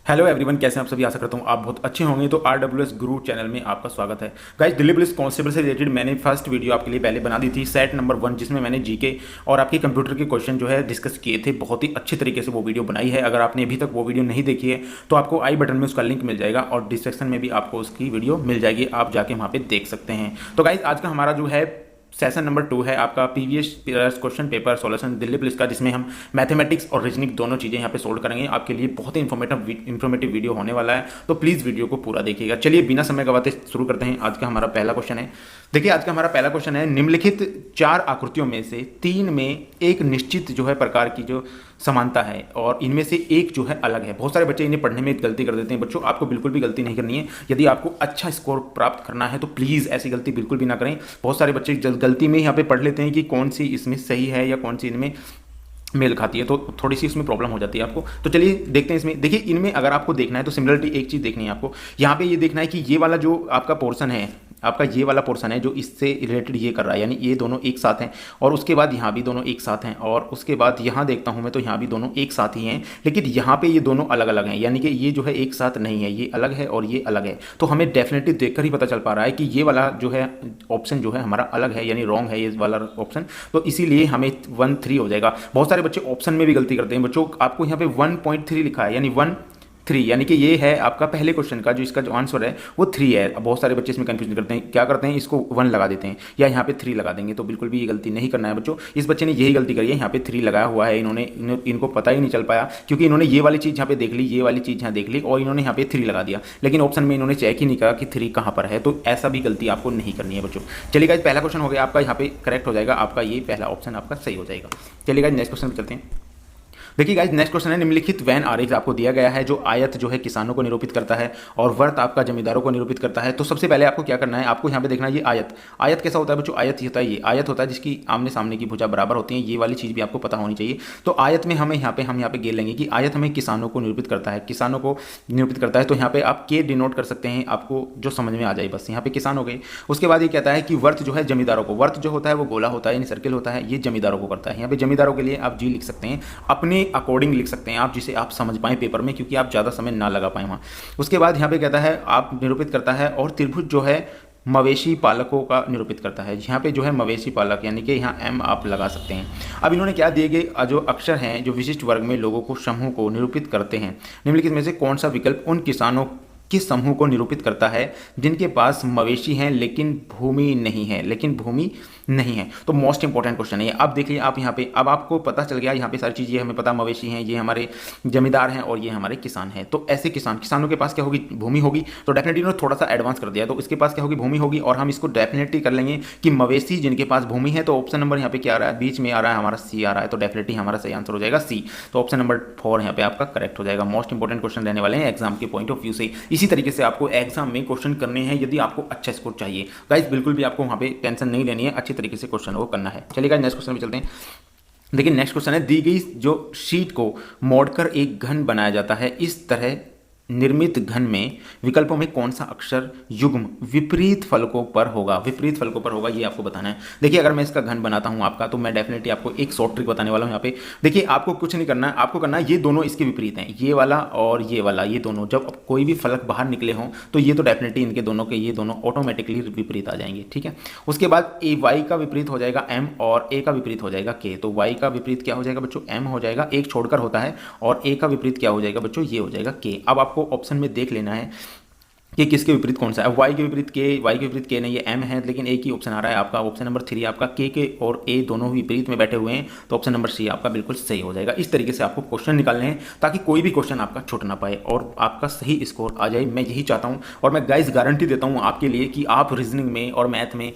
Hello everyone, कैसे हैं आप सभी। आशा करता हूँ आप बहुत अच्छे होंगे। तो RWS गुरु चैनल में आपका स्वागत है। गाइस, दिल्ली पुलिस कांस्टेबल से रिलेटेड मैंने फर्स्ट वीडियो आपके लिए पहले बना दी थी, सेट नंबर 1, जिसमें मैंने जीके और आपके कंप्यूटर के क्वेश्चन जो है डिस्कस किए थे। बहुत ही अच्छे तरीके से वो वीडियो बनाई है। अगर आपने अभी तक वो वीडियो नहीं देखी है तो आपको आई बटन में उसका लिंक मिल जाएगा और डिस्क्रिप्शन में भी आपको उसकी वीडियो मिल जाएगी, आप जाके वहाँ पे देख सकते हैं। तो गाइस, आज का हमारा जो है सेशन नंबर 2 है आपका previous question paper solution Delhi police का, जिसमें हम मैथमेटिक्स और रीजनिंग दोनों चीज़ें यहाँ पे सोल्व करेंगे। आपके लिए बहुत ही इन्फॉर्मेटिव वीडियो होने वाला है, तो प्लीज़ वीडियो को पूरा देखिएगा। चलिए बिना समय गवाते शुरू करते हैं। आज का हमारा पहला क्वेश्चन है। देखिए, आज का हमारा पहला क्वेश्चन है, निम्नलिखित 4 आकृतियों में से 3 में एक निश्चित जो है प्रकार की जो समानता है और इनमें से एक जो है अलग है। बहुत सारे बच्चे इन्हें पढ़ने में गलती कर देते हैं। बच्चों, आपको बिल्कुल भी गलती नहीं करनी है। यदि आपको अच्छा स्कोर प्राप्त करना है तो प्लीज़ ऐसी गलती बिल्कुल भी ना करें। बहुत सारे बच्चे गलती में यहाँ पे पढ़ लेते हैं कि कौन सी इसमें सही है या कौन सी इनमें मेल खाती है, तो थोड़ी सी इसमें प्रॉब्लम हो जाती है आपको। तो चलिए देखते हैं इसमें। देखिए, इनमें अगर आपको देखना है तो सिमिलरिटी एक चीज़ देखनी है आपको। यहाँ पे ये देखना है कि ये वाला जो आपका पोर्शन है, आपका ये वाला पोर्शन है जो इससे रिलेटेड ये कर रहा है, यानी ये दोनों एक साथ हैं। और उसके बाद यहाँ भी दोनों एक साथ हैं, और उसके बाद यहाँ देखता हूँ मैं तो यहाँ भी दोनों एक साथ ही हैं। लेकिन यहाँ पे ये दोनों अलग अलग हैं, यानी कि ये जो है एक साथ नहीं है, ये अलग है और ये अलग है। तो हमें डेफिनेटली देखकर ही पता चल पा रहा है कि ये वाला जो है ऑप्शन जो है हमारा अलग है, यानी रॉन्ग है ये वाला ऑप्शन। तो इसीलिए हमें 1-3 हो जाएगा। बहुत सारे बच्चे ऑप्शन में भी गलती करते हैं। बच्चों, आपको यहाँ पे 1.3 लिखा है, यानी 1-3, यानी कि ये है आपका पहले क्वेश्चन का जो इसका जो आंसर है वो 3 है। अब बहुत सारे बच्चे इसमें कंफ्यूजन करते हैं, क्या करते हैं, इसको 1 लगा देते हैं या यहाँ पे 3 लगा देंगे। तो बिल्कुल भी ये गलती नहीं करना है बच्चों। इस बच्चे ने यही गलती करी है, यहाँ पे 3 लगाया हुआ है। इनको पता ही नहीं चल पाया, क्योंकि इन्होंने ये वाली चीज़ यहाँ पे देख ली, ये वाली चीज़ यहाँ देख ली और इन्होंने यहाँ पे 3 लगा दिया, लेकिन ऑप्शन में इन्होंने चेक ही नहीं करा कि 3 कहाँ पर है। तो ऐसा भी गलती आपको नहीं करनी है बच्चों। चलिए गाइस, पहला क्वेश्चन हो गया आपका, यहाँ पे करेक्ट हो जाएगा आपका, ये पहला ऑप्शन आपका सही हो जाएगा। चलिए गाइस, नेक्स्ट क्वेश्चन पे चलते हैं। देखिए गाइस, नेक्स्ट क्वेश्चन है, निम्नलिखित वैन आरेख आपको दिया गया है जो आयत जो है किसानों को निरूपित करता है और वर्त आपका जमींदारों को निरूपित करता है। तो सबसे पहले आपको क्या करना है, आपको यहाँ पे देखना है ये आयत। आयत कैसा होता है बच्चों? आयत होता है, ये आयत होता है जिसकी आमने सामने की भुजा बराबर होती है। ये वाली चीज़ भी आपको पता होनी चाहिए। तो आयत में हम यहाँ पे गेल लेंगे कि आयत हमें किसानों को निरूपित करता है, किसानों को निरूपित करता है। तो यहाँ पे आप के डिनोट कर सकते हैं, आपको जो समझ में आ जाए बस। यहाँ पे किसान हो गए। उसके बाद ये कहता है कि वर्त जो है जमींदारों को, वर्त जो होता है वो गोला होता है यानी सर्किल होता है, ये जमींदारों को करता है। यहाँ पे जमींदारों के लिए आप जी लिख सकते हैं, अपने अकॉर्डिंग लिख सकते हैं आप, जिसे आप समझ पाएं पेपर में, क्योंकि आप ज़्यादा समय ना लगा पाएं वहाँ। उसके बाद यहाँ पे कहता है आप निरूपित करता है, और त्रिभुज जो है मवेशी पालकों का निरूपित करता है। यहाँ पे जो है मवेशी पालक, यानी कि यहाँ एम आप लगा सकते हैं। अब इन्होंने क्या दिए गए जो अक्षर हैं जो विशिष्ट वर्ग में लोगों को समूह को निरूपित करते हैं, निम्नलिखित में से कौन सा विकल्प उन किसानों किस समूह को निरूपित करता है जिनके पास मवेशी हैं लेकिन भूमि नहीं है, नहीं है। तो मोस्ट इंपॉर्टेंट क्वेश्चन है ये। अब देखिए आप यहाँ पे, अब आपको पता चल गया यहाँ पे सारी चीज़, ये हमें पता मवेशी हैं, ये हमारे जमींदार हैं और ये हमारे किसान हैं। तो ऐसे किसानों के पास क्या होगी? भूमि होगी। तो डेफिनेटली इन्होंने थोड़ा सा एडवांस कर दिया, तो इसके पास क्या होगी? भूमि होगी। और हम इसको डेफिनेटली कर लेंगे कि मवेशी जिनके पास भूमि है। तो ऑप्शन नंबर यहाँ पे क्या आ रहा है? बीच में आ रहा है हमारा सी आ रहा है। तो डेफिनेटली हमारा सही आंसर हो जाएगा सी। तो ऑप्शन नंबर 4 यहाँ पे आपका करेक्ट हो जाएगा। मोस्ट इंपॉर्टेंट क्वेश्चन रहने वाले हैं एग्जाम के पॉइंट ऑफ व्यू से। इसी तरीके से आपको एग्जाम में क्वेश्चन करने हैं यदि आपको अच्छा स्कोर चाहिए। गाइस, बिल्कुल भी आपको वहाँ पे टेंशन नहीं लेनी है, अच्छी तरीके से क्वेश्चन वो करना है। चलिए गाइस, नेक्स्ट क्वेश्चन पे चलते हैं। देखिए, नेक्स्ट क्वेश्चन है, दी गई जो शीट को मोड़कर एक घन बनाया जाता है, इस तरह निर्मित घन में विकल्पों में कौन सा अक्षर युग्म विपरीत फलकों पर होगा? विपरीत फलकों पर होगा, ये आपको बताना है। देखिए, अगर मैं इसका घन बनाता हूं आपका, तो मैं डेफिनेटली आपको एक शॉर्ट ट्रिक बताने वाला हूं यहाँ पे। देखिए, आपको कुछ नहीं करना है, आपको करना है ये दोनों इसके विपरीत हैं, ये वाला और ये वाला, ये दोनों जब कोई भी फलक बाहर निकले हों तो ये तो डेफिनेटली इनके दोनों के ये दोनों ऑटोमेटिकली विपरीत आ जाएंगे, ठीक है। उसके बाद ए वाई का विपरीत हो जाएगा एम और ए का विपरीत हो जाएगा के। तो वाई का विपरीत क्या हो जाएगा बच्चों? एम हो जाएगा, एक छोड़कर होता है। और ए का विपरीत क्या हो जाएगा बच्चों? ये हो जाएगा के। अब आपको ऑप्शन में देख लेना है कि किसके विपरीत कौन सा है। वाई के विपरीत के, वाई के विपरीत के नहीं, ये एम है, लेकिन एक ही ऑप्शन आ रहा है आपका, ऑप्शन नंबर 3 आपका। के और ए दोनों विपरीत में बैठे हुए हैं, तो ऑप्शन नंबर सी आपका बिल्कुल सही हो जाएगा। इस तरीके से आपको क्वेश्चन निकालने हैं ताकि कोई भी क्वेश्चन आपका छूट ना पाए और आपका सही स्कोर आ जाए। मैं यही चाहता हूँ और मैं गाइस गारंटी देता हूँ आपके लिए कि आप रीजनिंग में और मैथ में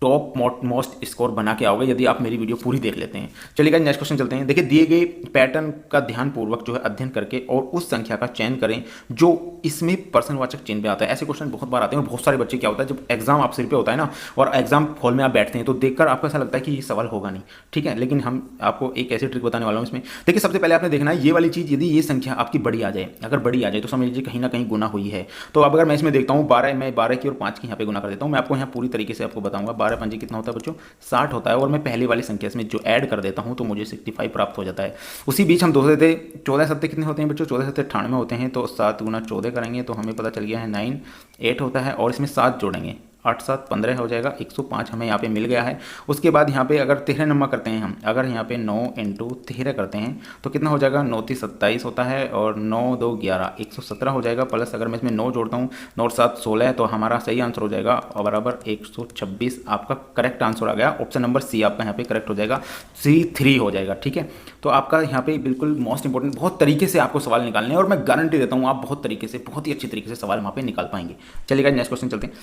टॉप मोस्ट स्कोर बना के आओगे यदि आप मेरी वीडियो पूरी देख लेते हैं। चलिए गाइस, नेक्स्ट क्वेश्चन चलते हैं। देखिए, दिए गए पैटर्न का ध्यानपूर्वक जो है अध्ययन करके और उस संख्या का चयन करें जो इसमें प्रश्नवाचक चिन्ह पे आता है। ऐसे क्वेश्चन बहुत बार आते हैं और बहुत सारे बच्चे क्या होता है, जब एग्जाम आप सिर पे होता है ना और एग्जाम हॉल में आप बैठते हैं तो देखकर आपको ऐसा लगता है कि ये सवाल होगा नहीं, ठीक है। लेकिन हम आपको एक ऐसी ट्रिक बताने वाला हूँ इसमें। देखिए, सबसे पहले आपने देखना है ये वाली चीज़, यदि ये संख्या आपकी बड़ी आ जाए, अगर बड़ी आ जाए तो समझ लीजिए कहीं ना कहीं गुना हुई है। तो अब अगर मैं इसमें देखता हूँ 12, मैं 12 की और 5 की यहाँ पे गुना कर देता हूँ। मैं आपको यहाँ पूरी तरीके से आपको बताऊँगा 12 12 पंजे कितना होता है बच्चों 60 होता है, और मैं पहली वाली संख्या इसमें जो ऐड कर देता हूँ तो मुझे 65 प्राप्त हो जाता है। उसी बीच हम 2 से 14 सत्ते कितने होते हैं बच्चों 14 सत्ते 98 होते हैं, तो 7 गुना 14 करेंगे तो हमें पता चल गया है 98 होता है, और इसमें 7 जोड़ेंगे 8 7 15 हो जाएगा, 105 हमें यहाँ पे मिल गया है। उसके बाद यहाँ पे अगर 13 नंबर करते हैं हम, अगर यहाँ पे 9 इंटू 13 करते हैं तो कितना हो जाएगा 9 3 27 होता है, और 9 2 11 117 हो जाएगा, प्लस अगर मैं इसमें 9 जोड़ता हूँ 9 7 16 तो हमारा सही आंसर हो जाएगा और बराबर 126। आपका करेक्ट आंसर आ गया, ऑप्शन नंबर सी आपका यहाँ पे करेक्ट हो जाएगा, C3 हो जाएगा। ठीक है, तो आपका यहाँ पे बिल्कुल मोस्ट इंपॉर्टेंट, बहुत तरीके से आपको सवाल निकालने हैं और मैं गारंटी देता हूँ आप बहुत तरीके से, बहुत ही अच्छी तरीके से सवाल वहाँ पे निकाल पाएंगे। चलिएगा नेक्स्ट क्वेश्चन चलते हैं।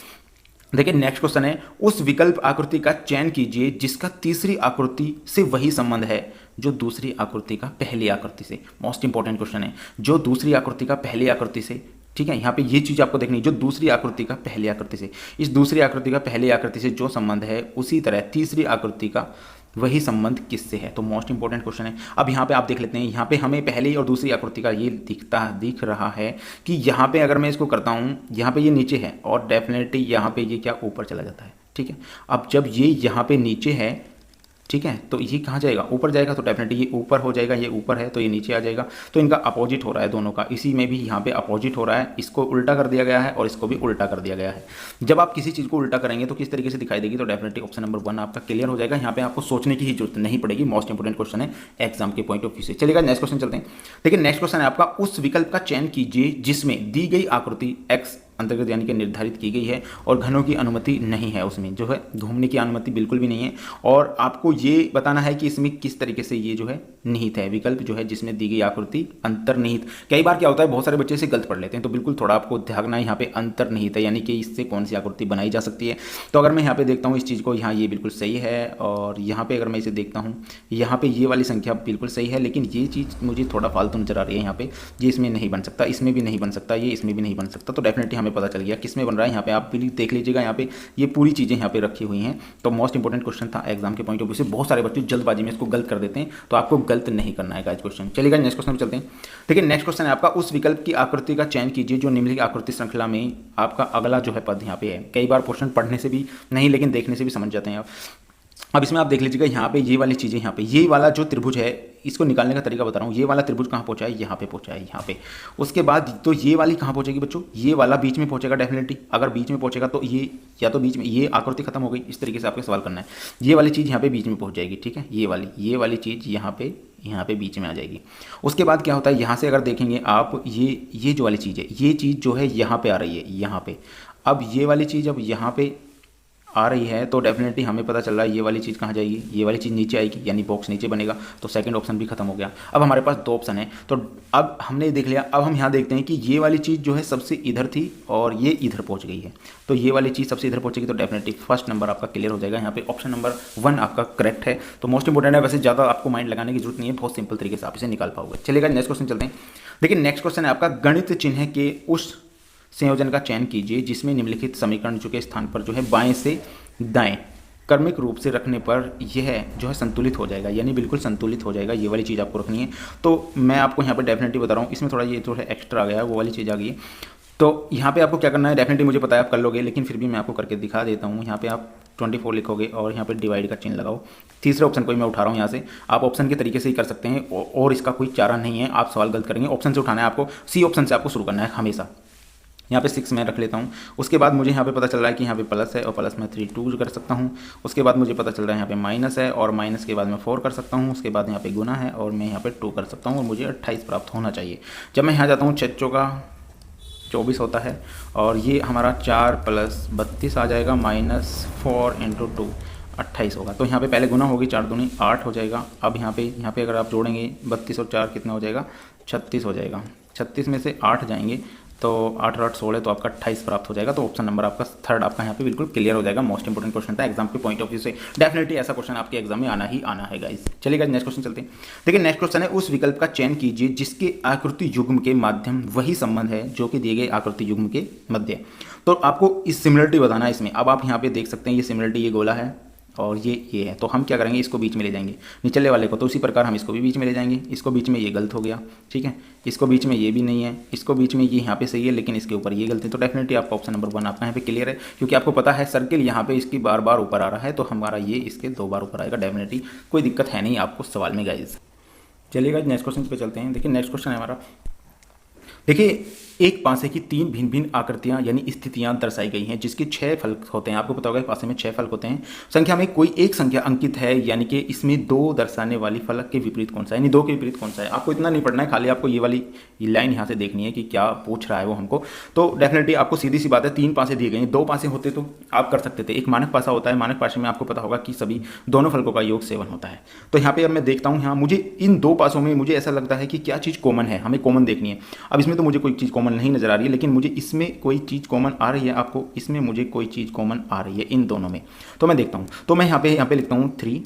देखिए नेक्स्ट क्वेश्चन है, उस विकल्प आकृति का चयन कीजिए जिसका तीसरी आकृति से वही संबंध है जो दूसरी आकृति का पहली आकृति से। मोस्ट इंपॉर्टेंट क्वेश्चन है, जो दूसरी आकृति का पहली आकृति से। ठीक है, यहाँ पे ये चीज़ आपको देखनी है, जो दूसरी आकृति का पहली आकृति से, इस दूसरी आकृति का पहली आकृति से जो संबंध है उसी तरह तीसरी आकृति का वही संबंध किससे है। तो मोस्ट इंपॉर्टेंट क्वेश्चन है। अब यहाँ पे आप देख लेते हैं, यहाँ पे हमें पहली और दूसरी आकृति का ये दिख रहा है कि यहाँ पे अगर मैं इसको करता हूँ, यहाँ पे ये नीचे है और डेफिनेटली यहाँ पे ये क्या ऊपर चला जाता है। ठीक है, अब जब ये यहाँ पे नीचे है, ठीक है, तो ये कहाँ जाएगा ऊपर जाएगा, तो डेफिनेटली ये ऊपर हो जाएगा, ये ऊपर है तो ये नीचे आ जाएगा, तो इनका अपोजिट हो रहा है दोनों का, इसी में भी यहाँ पे अपोजिट हो रहा है, इसको उल्टा कर दिया गया है और इसको भी उल्टा कर दिया गया है। जब आप किसी चीज़ को उल्टा करेंगे तो किस तरीके से दिखाई देगी, तो डेफिनेटली ऑप्शन नंबर 1 आपका क्लियर हो जाएगा। यहाँ पे आपको सोचने की ही जरूरत नहीं पड़ेगी, मोस्ट इंपोर्टेंट क्वेश्चन है एग्जाम के पॉइंट ऑफ व्यू से। चलिएगा नेक्स्ट क्वेश्चन चलते हैं। देखिए नेक्स्ट क्वेश्चन है आपका, उस विकल्प का चयन कीजिए जिसमें दी गई आकृति x अंतर्गत यानी कि निर्धारित की गई है और घनों की अनुमति नहीं है, उसमें जो है घूमने की अनुमति बिल्कुल भी नहीं है, और आपको ये बताना है कि इसमें किस तरीके से ये जो है निहित है, विकल्प जो है जिसमें दी गई आकृति अंतर्निहित। कई बार क्या होता है बहुत सारे बच्चे इसे गलत पढ़ लेते हैं, तो बिल्कुल थोड़ा आपको ध्यान है, यहाँ पे अंतर्निहित है यानी कि इससे कौन सी आकृति बनाई जा सकती है। तो अगर मैं यहाँ पे देखता हूँ इस चीज़ को, यहाँ ये बिल्कुल सही है, और यहाँ पे अगर मैं इसे देखता हूँ यहाँ पे ये वाली संख्या बिल्कुल सही है, लेकिन ये चीज़ मुझे थोड़ा फालतू नजर आ रही है। यहाँ पे ये इसमें नहीं बन सकता, इसमें भी नहीं बन सकता, ये इसमें भी नहीं बन सकता, तो डेफिनेटली हमें पता चल गया किसमें बन रहा है। यहाँ पे आप भी देख लीजिएगा, यहाँ पे ये पूरी चीज़ें यहाँ पे रखी हुई हैं। तो मोस्ट इंपोर्टेंट क्वेश्चन था एग्जाम के पॉइंट ऑफ व्यू से, बहुत सारे बच्चे जल्दबाजी में इसको गलत कर देते हैं, तो आपको गलत नहीं करना है क्वेश्चन। चलिएगा नेक्स्ट क्वेश्चन चलते हैं। देखिए नेक्स्ट क्वेश्चन है आपका, उस विकल्प की आकृति का चयन कीजिए जो निम्नलिखित आकृति श्रृंखला में आपका अगला जो है पद यहाँ पे है। कई बार क्वेश्चन पढ़ने से भी नहीं लेकिन देखने से भी समझ जाते हैं आप। अब इसमें आप देख लीजिएगा यहाँ पे ये वाली चीज़ें, यहाँ पे ये वाला जो त्रिभुज है इसको निकालने का तरीका बता रहा हूँ। ये वाला त्रिभुज कहाँ पहुँचा है, यहाँ पे पहुँचा है, यहाँ पे। उसके बाद तो ये वाली कहाँ पहुँचेगी बच्चों, ये वाला बीच में पहुँचेगा डेफिनेटली। अगर बीच में पहुँचेगा तो ये या तो बीच में ये आकृति खत्म हो गई, इस तरीके से आपको सवाल करना है। ये वाली चीज़ यहाँ पे बीच में पहुँच जाएगी, ठीक है, ये वाली चीज़ यहाँ पे बीच में आ जाएगी। उसके बाद क्या होता है, यहाँ से अगर देखेंगे आप, ये जो वाली चीज़ है, ये चीज़ जो है यहाँ पे आ रही है, यहाँ पे। अब ये वाली चीज़ अब यहाँ पे आ रही है तो डेफिनेटली हमें पता चल रहा है ये वाली चीज़ कहाँ जाएगी, ये वाली चीज़ नीचे आएगी, यानी बॉक्स नीचे बनेगा। तो सेकंड ऑप्शन भी खत्म हो गया। अब हमारे पास 2 ऑप्शन है, तो अब हमने देख लिया। अब हम यहाँ देखते हैं कि ये वाली चीज़ जो है सबसे इधर थी और ये इधर पहुँच गई है, तो ये वाली चीज़ सबसे इधर पहुँचेगी, तो डेफिनेटली फर्स्ट नंबर आपका क्लियर हो जाएगा। यहाँ पे ऑप्शन नंबर 1 आपका करेक्ट है। तो मोस्ट इंपोर्टेंट है, वैसे ज़्यादा आपको माइंड लगाने की जरूरत नहीं है, बहुत सिंपल तरीके से आप इसे निकाल पाओगे। चलेगा नेक्स्ट क्वेश्चन चलते हैं। देखिए नेक्स्ट क्वेश्चन है आपका, गणित चिन्ह के उस संयोजन का चयन कीजिए जिसमें निम्नलिखित समीकरण के स्थान पर जो है बाएं से दाएं क्रमिक रूप से रखने पर यह जो है संतुलित हो जाएगा, यानी बिल्कुल संतुलित हो जाएगा। ये वाली चीज़ आपको रखनी है। तो मैं आपको यहाँ पर डेफिनेटली बता रहा हूँ, इसमें थोड़ा ये जो है एक्स्ट्रा आ गया है, वो वाली चीज़ आ गई है। तो यहाँ पे आपको क्या करना है, डेफिनेटली मुझे पता है आप कर लोगे, लेकिन फिर भी मैं आपको करके दिखा देता हूँ। यहाँ पे आप 24 लिखोगे और यहाँ पे डिवाइड का चिन्ह लगाओ। तीसरे ऑप्शन को मैं उठा रहा हूँ यहाँ से, आप ऑप्शन के तरीके से ही कर सकते हैं और इसका कोई चारा नहीं है। आप सवाल गलत करेंगे, ऑप्शन से उठाना है आपको, सी ऑप्शन से आपको शुरू करना है हमेशा। यहाँ पे 6 मैं रख लेता हूँ। उसके बाद मुझे यहाँ पे पता चल रहा है कि यहाँ पे प्लस है और प्लस में 3 2 कर सकता हूँ। उसके बाद मुझे पता चल रहा है यहाँ पे माइनस है और माइनस के बाद मैं 4 कर सकता हूँ। उसके बाद यहाँ पे गुना है और मैं यहाँ पे 2 कर सकता हूँ और मुझे 28 प्राप्त होना चाहिए। जब मैं यहाँ जाता हूँ 6 चौका 24 होता है और ये हमारा 4 + 32 आ जाएगा, -4 × 2 28 होगा। तो यहाँ पे पहले गुना होगी, 4 दूनी 8 हो जाएगा। अब यहाँ पे अगर आप जोड़ेंगे 32 और 4 कितना हो जाएगा, 36 हो जाएगा। 36 में से 8 जाएंगे तो 8 और 8 16, तो आपका 28 प्राप्त हो जाएगा। तो ऑप्शन नंबर आपका थर्ड आपका यहाँ पे बिल्कुल क्लियर हो जाएगा। मोस्ट इंपोर्टेंट क्वेश्चन था एग्जाम के पॉइंट ऑफ व्यू से, डेफिनेटली ऐसा क्वेश्चन आपके एग्जाम में आना ही आना है गाइस। चलिए नेक्स्ट क्वेश्चन चलते हैं। देखिए नेक्स्ट क्वेश्चन है, उस विकल्प का चयन कीजिए जिसके आकृति युग्म के माध्यम वही संबंध है जो कि दिए गए आकृति युग्म के मध्य। तो आपको इस सिमिलरिटी बताना है इसमें। अब आप यहाँ पे देख सकते हैं ये सिमिलरिटी, ये गोला है, और ये है, तो हम क्या करेंगे, इसको बीच में ले जाएंगे निचले वाले को, तो उसी प्रकार हम इसको भी बीच में ले जाएंगे। इसको बीच में ये गलत हो गया, ठीक है, इसको बीच में ये भी नहीं है, इसको बीच में ये यहाँ पे सही है, लेकिन इसके ऊपर ये गलती है। तो डेफिनेटली आपका ऑप्शन नंबर 1 आपका यहाँ पे क्लियर है, क्योंकि आपको पता है सर्किल यहाँ पे इसकी बार बार ऊपर आ रहा है, तो हमारा ये इसके 2 बार ऊपर आएगा। डेफिनेटली कोई दिक्कत है नहीं आपको सवाल में गाइज। चलिए गाइज नेक्स्ट क्वेश्चन पे चलते हैं। देखिए नेक्स्ट क्वेश्चन है हमारा, देखिए एक पासे की 3 भिन्न भिन्न आकृतियां यानी स्थितियां दर्शाई गई हैं, जिसके 6 फलक होते हैं। आपको पता होगा पासे में 6 फलक होते हैं। संख्या में कोई एक संख्या अंकित है, यानी कि इसमें 2 दर्शाने वाली फलक के विपरीत कौन सा है, यानी 2 के विपरीत कौन सा है। आपको इतना नहीं पढ़ना है, खाली आपको ये वाली लाइन यहाँ से देखनी है कि क्या पूछ रहा है वो हमको। तो डेफिनेटली आपको सीधी सी बात है, 3 पासे दिए गए हैं, 2 पासे होते तो आप कर सकते थे। एक मानक पासा होता है, मानक पासे में आपको पता होगा कि सभी दोनों फलकों का योग 7 होता है। तो यहाँ पे अब मैं देखता हूँ, यहाँ मुझे इन 2 पासों में मुझे ऐसा लगता है कि क्या चीज़ कॉमन है, हमें कॉमन देखनी है। अब इसमें तो मुझे कोई चीज़ कॉमन नहीं नजर आ रही है, लेकिन मुझे इसमें कोई चीज़ कॉमन आ रही है, आपको इसमें मुझे कोई चीज़ कॉमन आ रही है इन दोनों में। तो मैं देखता हूँ, तो मैं यहाँ पे लिखता हूँ 3।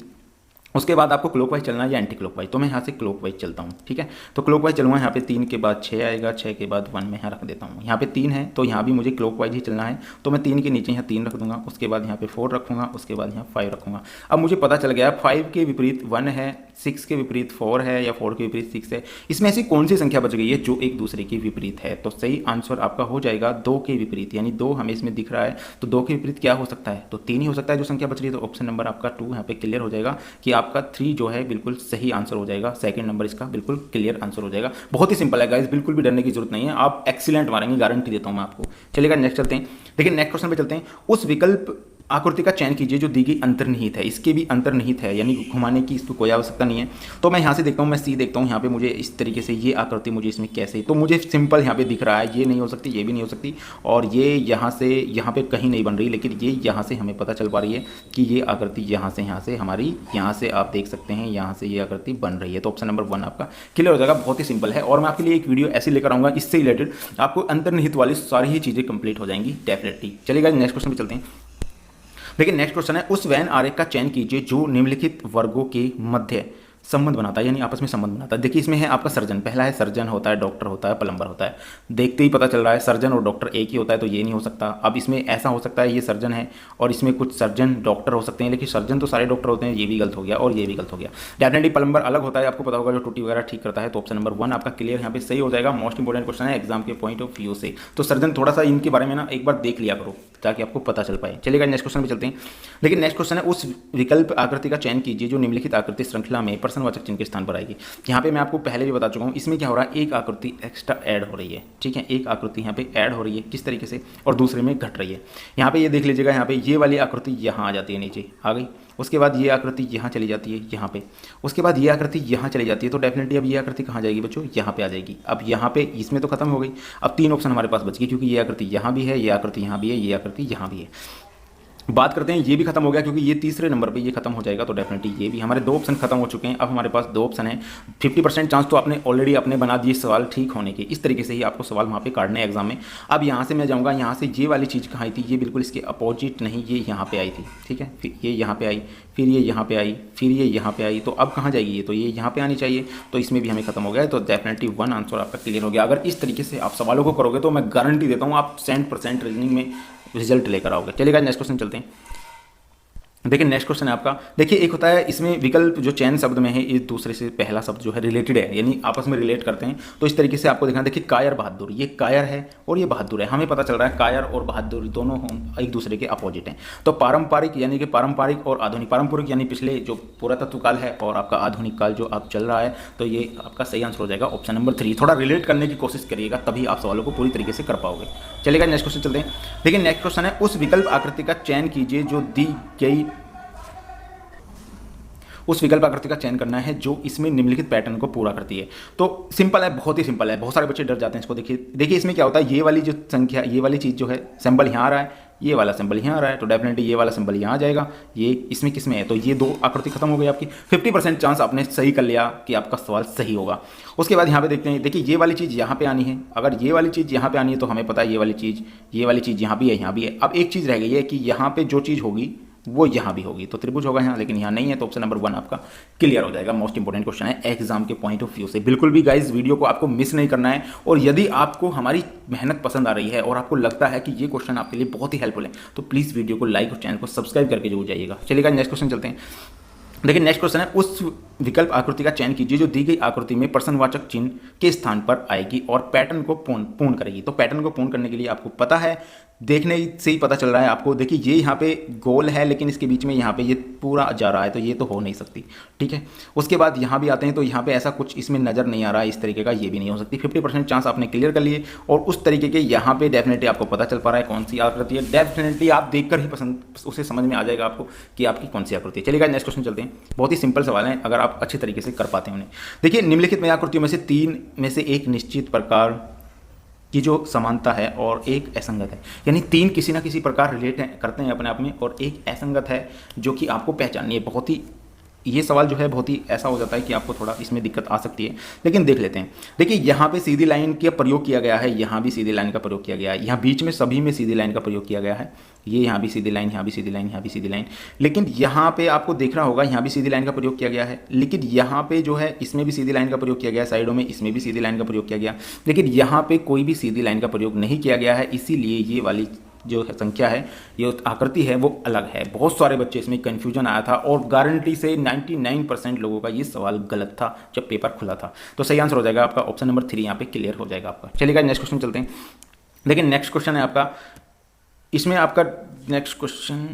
उसके बाद आपको क्लॉकवाइज चलना है या एंटी क्लॉकवाइज, तो मैं यहाँ से क्लॉकवाइज चलता हूँ, ठीक है। तो क्लॉकवाइज चलूँगा, यहाँ पे 3 के बाद 6 आएगा, 6 के बाद 1 मैं यहाँ रख देता हूँ। यहाँ पे 3 है तो यहाँ भी मुझे क्लॉकवाइज ही चलना है, तो मैं 3 के नीचे यहाँ 3 रख दूंगा, उसके बाद यहाँ पे 4 रखूँगा, उसके बाद यहाँ 5 रखूँगा। अब मुझे पता चल गया 5 के विपरीत 1 है, 6 के विपरीत 4 है, या 4 के विपरीत 6 है। इसमें ऐसी कौन सी संख्या बच गई है जो एक दूसरे के विपरीत है। तो सही आंसर आपका हो जाएगा 2 के विपरीत, यानी 2 हमें इसमें दिख रहा है, तो 2 के विपरीत क्या हो सकता है, तो 3 ही हो सकता है जो संख्या बच रही है। तो ऑप्शन नंबर आपका 2 यहाँ पे क्लियर हो जाएगा कि आपका 3 जो है बिल्कुल सही आंसर हो जाएगा। सेकंड नंबर इसका बिल्कुल क्लियर आंसर हो जाएगा। बहुत ही सिंपल है गाइस, बिल्कुल भी डरने की जरूरत नहीं है, आप एक्सीलेंट मारेंगे, गारंटी देता हूं मैं आपको। चलिएगा नेक्स्ट चलते हैं। देखिए नेक्स्ट क्वेश्चन पे चलते हैं। उस विकल्प आकृति का चयन कीजिए जो दी गई अंतर्निहित है। इसके भी अंतर्निहित है, यानी घुमाने की इसको कोई आवश्यकता नहीं है। तो मैं यहाँ से देखता हूँ, मैं सी देखता हूँ, यहाँ पे मुझे इस तरीके से ये आकृति मुझे इसमें कैसे, तो मुझे सिंपल यहाँ पे दिख रहा है, ये नहीं हो सकती, ये भी नहीं हो सकती, और ये यहाँ से यहाँ पे कहीं नहीं बन रही, लेकिन ये यहाँ से हमें पता चल पा रही है कि ये आकृति यहाँ से हमारी यहाँ से आप देख सकते हैं, यहाँ से ये आकृति बन रही है। तो ऑप्शन नंबर 1 आपका क्लियर हो जाएगा। बहुत ही सिंपल है, और मैं आपके लिए एक वीडियो ऐसी लेकर आऊँगा, इससे रिलेटेड आपको अंतर्निहित वाली सारी ही चीज़ें कंप्लीट हो जाएंगी डेफिनेटली। चलिएगा नेक्स्ट क्वेश्चन पे चलते हैं। देखिए नेक्स्ट क्वेश्चन है, उस वैन आरेख का चयन कीजिए जो निम्नलिखित वर्गों के मध्य संबंध बनाता है, यानी आपस में संबंध बनाता है। देखिए इसमें है आपका सर्जन, पहला है सर्जन होता है, डॉक्टर होता है, प्लम्बर होता है। देखते ही पता चल रहा है सर्जन और डॉक्टर एक ही होता है, तो ये नहीं हो सकता। अब इसमें ऐसा हो सकता है ये सर्जन है और इसमें कुछ सर्जन डॉक्टर हो सकते हैं, लेकिन सर्जन तो सारे डॉक्टर होते हैं, ये भी गलत हो गया और ये भी गलत हो गया। डेफिनेटली प्लम्बर अलग होता है, आपको पता होगा, जो टूटी वगैरह ठीक करता है। तो ऑप्शन नंबर 1 आपका क्लियर यहाँ पे सही हो जाएगा। मोस्ट इंपॉर्टेंट क्वेश्चन है एग्जाम के पॉइंट ऑफ व्यू से, तो सर्जन थोड़ा सा इनके बारे में ना एक बार देख लिया करो ताकि आपको पता चल पाए। चलिएगा नेक्स्ट क्वेश्चन पे चलते हैं। लेकिन नेक्स्ट क्वेश्चन है, उस विकल्प आकृति का चयन कीजिए जो निम्नलिखित आकृति श्रृंखला में प्रश्नवाचक चिन्ह के स्थान पर आएगी। यहाँ पे मैं आपको पहले भी बता चुका हूँ, इसमें क्या हो रहा है, एक आकृति एक्स्ट्रा ऐड हो रही है, ठीक है, एक आकृति यहाँ पे ऐड हो रही है, किस तरीके से, और दूसरे में घट रही है। यहाँ पे ये देख लीजिएगा, यहाँ पे ये वाली आकृति यहाँ आ जाती है, नीचे आ गई, उसके बाद ये आकृति यहाँ चली जाती है यहाँ पे, उसके बाद ये आकृति यहाँ चली जाती है। तो डेफिनेटली अब ये आकृति कहाँ जाएगी बच्चों, यहाँ पे आ जाएगी। अब यहाँ पे इसमें तो खत्म हो गई, अब 3 ऑप्शन हमारे पास बच गए, क्योंकि ये आकृति यहाँ भी है, ये आकृति यहाँ भी है, ये आकृति यहाँ भी है। बात करते हैं, ये भी खत्म हो गया क्योंकि ये तीसरे नंबर पे ये खत्म हो जाएगा। तो डेफिनेटली ये भी हमारे 2 ऑप्शन खत्म हो चुके हैं। अब हमारे पास 2 ऑप्शन है, 50% चांस तो आपने ऑलरेडी अपने बना दिए सवाल ठीक होने के। इस तरीके से ही आपको सवाल वहाँ पे काटने एग्जाम में। अब यहाँ से मैं जाऊँगा, यहाँ से ये वाली चीज़ कहाँ आई थी, ये बिल्कुल इसके अपोजिट नहीं, ये यहाँ पे आई थी, ठीक है, फिर ये यहाँ पे आई, फिर ये यहाँ पे आई, फिर ये यहाँ पे आई। तो अब कहाँ जाएगी ये, तो ये यहाँ पे आनी चाहिए। तो इसमें भी हमें खत्म हो गया है। तो डेफिनेटली 1 आंसर आपका क्लियर हो गया। अगर इस तरीके से आप सवालों को करोगे तो मैं गारंटी देता हूँ आप 100% रीजनिंग में रिजल्ट लेकर आओगे। चलिएगा नेक्स्ट क्वेश्चन चलते हैं। देखिए नेक्स्ट क्वेश्चन है आपका। देखिए एक होता है इसमें विकल्प जो चयन शब्द में है, एक दूसरे से पहला शब्द जो है रिलेटेड है, यानी आपस में रिलेट करते हैं। तो इस तरीके से आपको देखना, देखिए कायर बहादुर, ये कायर है और ये बहादुर है। हमें पता चल रहा है कायर और बहादुर दोनों एक दूसरे के अपोजिट हैं। तो पारंपरिक यानी कि पारंपरिक और आधुनिक, पारंपरिक यानी पिछले जो पुरातत्व काल है और आपका आधुनिक काल जो अब चल रहा है, तो ये आपका सही आंसर हो जाएगा ऑप्शन नंबर 3। थोड़ा रिलेट करने की कोशिश करिएगा, तभी आप सवालों को पूरी तरीके से कर पाओगे। चलिएगा नेक्स्ट क्वेश्चन चलते हैं। देखिए नेक्स्ट क्वेश्चन है, उस विकल्प आकृति का चयन कीजिए जो दी गई, उस विकल्प आकृति का चयन करना है जो इसमें निम्नलिखित पैटर्न को पूरा करती है। तो सिंपल है, बहुत ही सिंपल है, बहुत सारे बच्चे डर जाते हैं इसको। देखिए इसमें क्या होता है, ये वाली जो संख्या, ये वाली चीज़ जो है, सिंबल यहाँ आ रहा है, ये वाला सिंबल यहाँ आ रहा है, तो डेफिनेटली ये वाला सिंबल यहाँ आ जाएगा। ये इसमें किस में है, तो ये 2 आकृति खत्म हो गई आपकी। 50% चांस आपने सही कर लिया कि आपका सवाल सही होगा। उसके बाद यहाँ पे देखते हैं, देखिए ये वाली चीज़ यहाँ पे आनी है। अगर ये वाली चीज़ यहाँ पे आनी है तो हमें पता है ये वाली चीज़ यहाँ भी है, यहाँ भी है। अब एक चीज़ रह गई है कि यहाँ पे जो चीज़ होगी वो यहाँ भी होगी, तो त्रिभुज होगा यहाँ, लेकिन यहाँ नहीं है, तो ऑप्शन नंबर 1 आपका क्लियर हो जाएगा। मोस्ट इंपॉर्टेंट क्वेश्चन है एग्जाम के पॉइंट ऑफ व्यू से। बिल्कुल भी गाइस वीडियो को आपको मिस नहीं करना है, और यदि आपको हमारी मेहनत पसंद आ रही है और आपको लगता है कि ये क्वेश्चन आपके लिए बहुत ही हेल्पफुल है, तो प्लीज़ वीडियो को लाइक और चैनल को सब्सक्राइब करके जरूर जाइएगा। चलिएगा नेक्स्ट क्वेश्चन चलते हैं। देखिए नेक्स्ट क्वेश्चन है, उस विकल्प आकृति का चयन कीजिए जो दी गई आकृति में प्रश्नवाचक चिन्ह के स्थान पर आएगी और पैटर्न को पूर्ण करेगी। तो पैटर्न को पूर्ण करने के लिए आपको पता है, देखने से ही पता चल रहा है आपको। देखिए ये यहाँ पे गोल है, लेकिन इसके बीच में यहाँ पे ये पूरा जा रहा है, तो ये तो हो नहीं सकती, ठीक है। उसके बाद यहाँ भी आते हैं, तो यहाँ पे ऐसा कुछ इसमें नज़र नहीं आ रहा है इस तरीके का, ये भी नहीं हो सकती। 50% चांस आपने क्लियर कर लिए, और उस तरीके के यहाँ पे डेफिनेटली आपको पता चल पा रहा है कौन सी आकृति है। डेफिनेटली आप देखकर ही पसंद उसे समझ में आ जाएगा आपको कि आपकी कौन सी आकृति है। चलिएगा नेक्स्ट क्वेश्चन चलते हैं। बहुत ही सिंपल सवाल है अगर आप अच्छे तरीके से कर पाते हैं उन्हें। देखिए निम्नलिखित में आकृतियों में से 3 में से एक निश्चित प्रकार की जो समानता है और एक असंगत है, यानी 3 किसी ना किसी प्रकार रिलेट करते हैं अपने आप में, और एक असंगत है जो कि आपको पहचाननी है। बहुत ही ये सवाल जो है बहुत ही ऐसा हो जाता है कि आपको थोड़ा इसमें दिक्कत आ सकती है, लेकिन देख लेते हैं। देखिए यहाँ पे सीधी लाइन का प्रयोग किया गया है, यहाँ भी सीधी लाइन का प्रयोग किया गया है, यहाँ बीच में सभी में सीधी लाइन का प्रयोग किया गया है। ये यहाँ भी सीधी लाइन, यहाँ भी सीधी लाइन, यहाँ भी सीधी लाइन, लेकिन यहाँ पे आपको देख रहा होगा यहाँ भी सीधी लाइन का प्रयोग किया गया है, लेकिन यहाँ पे जो है इसमें भी सीधी लाइन का प्रयोग किया गया है, साइडों में इसमें भी सीधी लाइन का प्रयोग किया गया, लेकिन यहाँ पे कोई भी सीधी लाइन का प्रयोग नहीं किया गया है। इसीलिए ये वाली जो संख्या है, ये आकृति है, वो अलग है। बहुत सारे बच्चे इसमें कंफ्यूजन आया था, और गारंटी से 99% लोगों का ये सवाल गलत था जब पेपर खुला था। तो सही आंसर हो जाएगा आपका ऑप्शन नंबर 3 यहाँ पे क्लियर हो जाएगा आपका। चलिएगा नेक्स्ट क्वेश्चन चलते हैं। देखिए नेक्स्ट क्वेश्चन है आपका, इसमें आपका नेक्स्ट क्वेश्चन,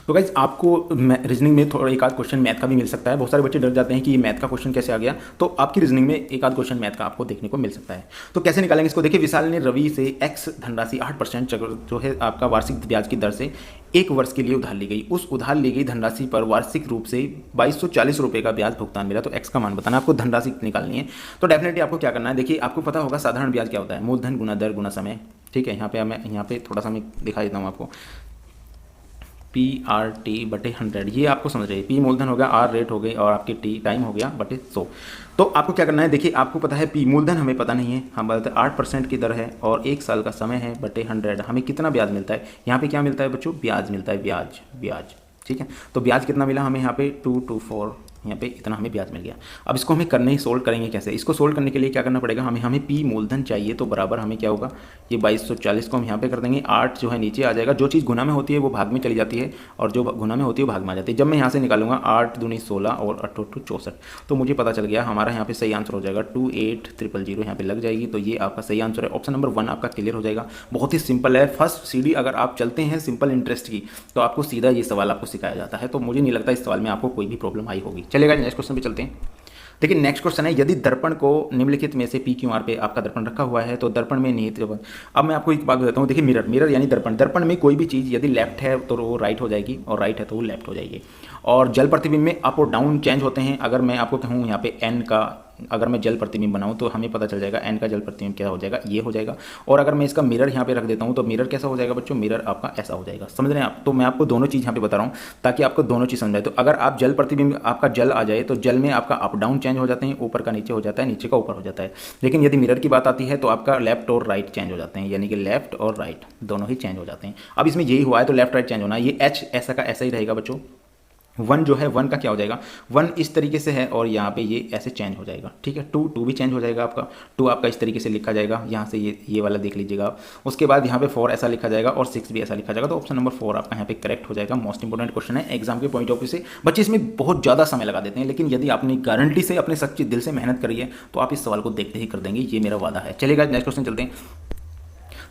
तो गाइज आपको रीजनिंग में थोड़ा एक आध क्वेश्चन मैथ का भी मिल सकता है। बहुत सारे बच्चे डर जाते हैं कि ये मैथ का क्वेश्चन कैसे आ गया, तो आपकी रीजनिंग में एक आध क्वेश्चन मैथ का आपको देखने को मिल सकता है। तो कैसे निकालेंगे इसको? देखिए विशाल ने रवि से एक्स धनराशि 8% जो है आपका वार्षिक ब्याज की दर से 1 वर्ष के लिए उधार ली गई। उस उधार ली गई धनराशि पर वार्षिक रूप से 2240 रुपये का ब्याज भुगतान मिला। तो एक्स का मान बताना, आपको धनराशि निकालनी है। तो डेफिनेटली आपको क्या करना है, देखिए आपको पता होगा साधारण ब्याज क्या होता है, मूलधन गुना दर गुना समय, ठीक है। यहाँ पे थोड़ा सा मैं दिखा देता हूँ आपको, PRT/100, ये आपको समझ रही है। P मूलधन हो गया, R रेट हो गई, और आपकी T टाइम हो गया बटे 100। तो आपको क्या करना है, देखिए आपको पता है P मूलधन हमें पता नहीं है, हम बताते हैं 8% की दर है और 1 साल का समय है बटे 100, हमें कितना ब्याज मिलता है। यहाँ पे क्या मिलता है बच्चों, ब्याज मिलता है, ब्याज, ठीक है। तो ब्याज कितना मिला हमें यहाँ पे 224, यहाँ पे इतना हमें ब्याज मिल गया। अब इसको हमें करने ही सोल्व करेंगे कैसे, इसको सोल्व करने के लिए क्या करना पड़ेगा, हमें P मूलधन चाहिए, तो बराबर हमें क्या होगा, ये 2240 को हम यहाँ पे कर देंगे, 8 जो है नीचे आ जाएगा। जो चीज़ गुना में होती है वो भाग में चली जाती है, और जो गुना में होती है वो भाग में आ जाती है। जब मैं यहाँ से निकालूंगा 8 दूनी 16 और 8 64, तो मुझे पता चल गया हमारा यहाँ पे सही आंसर हो जाएगा 28000 यहाँ पे लग जाएगी। तो ये आपका सही आंसर है, ऑप्शन नंबर 1 आपका क्लियर हो जाएगा। बहुत ही सिंपल है, फर्स्ट सीढ़ी अगर आप चलते हैं सिंपल इंटरेस्ट की, तो आपको सीधा ये सवाल आपको सिखाया जाता है। तो मुझे नहीं लगता इस सवाल में आपको कोई भी प्रॉब्लम आई होगी। चलेगा नेक्स्ट क्वेश्चन पे चलते हैं। देखिए नेक्स्ट क्वेश्चन है, यदि दर्पण को निम्नलिखित में से PQR पे आपका दर्पण रखा हुआ है तो दर्पण में निहित, अब मैं आपको एक बात बताता हूँ। देखिए मिरर यानी दर्पण में कोई भी चीज़ यदि लेफ्ट है तो वो राइट हो जाएगी, और राइट है तो वो लेफ्ट हो जाएगी। और जल प्रतिबिंब में अप और डाउन चेंज होते हैं। अगर मैं आपको कहूँ यहाँ पे n का, अगर मैं जल प्रतिबिंब बनाऊँ तो हमें पता चल जाएगा n का जल प्रतिबिंब क्या हो जाएगा, ये हो जाएगा। और अगर मैं इसका मिरर यहाँ पे रख देता हूँ तो मिरर कैसा हो जाएगा बच्चों, मिरर आपका ऐसा हो जाएगा। समझ रहे हैं आप? तो मैं आपको दोनों चीज़ यहाँ पे बता रहा हूँ ताकि आपको दोनों चीज़ समझ आए। तो अगर आप जल प्रतिबिंब, आपका जल आ जाए तो जल में आपका अप डाउन चेंज हो जाते हैं, ऊपर का नीचे हो जाता है, नीचे का ऊपर हो जाता है। लेकिन यदि मिरर की बात आती है तो आपका लेफ्ट और राइट चेंज हो जाते हैं, यानी कि लेफ्ट और राइट दोनों ही चेंज हो जाते हैं। अब इसमें यही हुआ है तो लेफ्ट राइट चेंज होना है। ये H ऐसा का ऐसा ही रहेगा बच्चों। 1 जो है 1 का क्या हो जाएगा, 1 इस तरीके से है और यहाँ पे ये ऐसे चेंज हो जाएगा, ठीक है। 2 भी चेंज हो जाएगा आपका, 2 आपका इस तरीके से लिखा जाएगा, यहाँ से ये वाला देख लीजिएगा आप। उसके बाद यहाँ पे 4 ऐसा लिखा जाएगा और 6 भी ऐसा लिखा जाएगा। तो ऑप्शन नंबर 4 आपका यहाँ पे करेक्ट हो जाएगा। मोस्ट इंपॉर्टेंट क्वेश्चन है एग्जाम के पॉइंट ऑफ व्यू से। बच्चे इसमें बहुत ज़्यादा समय लगा देते हैं, लेकिन यदि आपने गारंटी से अपने सच्चे दिल से मेहनत करी है तो आप इस सवाल को देखते ही कर देंगे, ये मेरा वादा है। चलिएगा नेक्स्ट क्वेश्चन चलते हैं।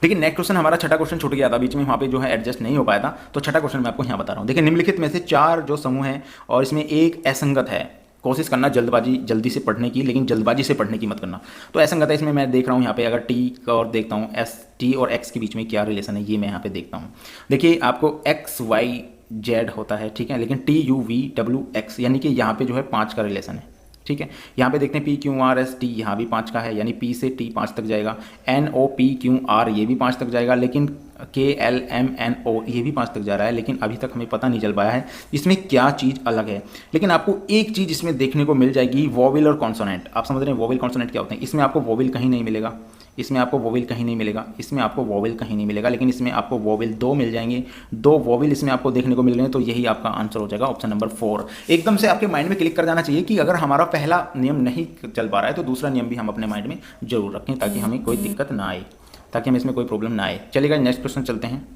देखिए नेक्स्ट क्वेश्चन हमारा छठा क्वेश्चन छूट गया था बीच में, वहाँ पे जो है एडजस्ट नहीं हो पाया था, तो छठा क्वेश्चन मैं आपको यहाँ बता रहा हूँ। देखिए निम्नलिखित में से 4 जो समूह हैं और इसमें एक असंगत है। कोशिश करना जल्दी से पढ़ने की, लेकिन जल्दबाजी से पढ़ने की मत करना। तो असंगत है, इसमें मैं देख रहा हूँ यहाँ पे अगर टी का और देखता हूँ T और X के बीच में क्या रिलेशन है, ये मैं यहाँ पे देखता हूँ। देखिए आपको XYZ होता है, ठीक है, लेकिन TUVWX यानी कि यहाँ पे जो है 5 का रिलेशन है, ठीक है। यहाँ पे देखते हैं PQRST, यहाँ भी 5 का है, यानी P से T 5 तक जाएगा। NOPQR ये भी 5 तक जाएगा, लेकिन KLMNO ये भी 5 तक जा रहा है, लेकिन अभी तक हमें पता नहीं चल पाया है इसमें क्या चीज़ अलग है। लेकिन आपको एक चीज़ इसमें देखने को मिल जाएगी, वोवेल और कॉन्सोनेंट। आप समझ रहे हैं वोवेल कॉन्सोनेंट क्या होते हैं? इसमें आपको वोवेल कहीं नहीं मिलेगा, इसमें आपको वोवेल कहीं नहीं मिलेगा, इसमें आपको वोवेल कहीं नहीं मिलेगा, लेकिन इसमें आपको वोवेल 2 मिल जाएंगे, 2 वोवेल इसमें आपको देखने को मिल रहे हैं। तो यही आपका आंसर हो जाएगा ऑप्शन नंबर 4। एकदम से आपके माइंड में क्लिक कर जाना चाहिए कि अगर हमारा पहला नियम नहीं चल पा रहा है तो दूसरा नियम भी हम अपने माइंड में जरूर रखें, ताकि हमें कोई दिक्कत ना आए, ताकि हमें इसमें कोई प्रॉब्लम ना आए। चलिएगा नेक्स्ट क्वेश्चन चलते हैं।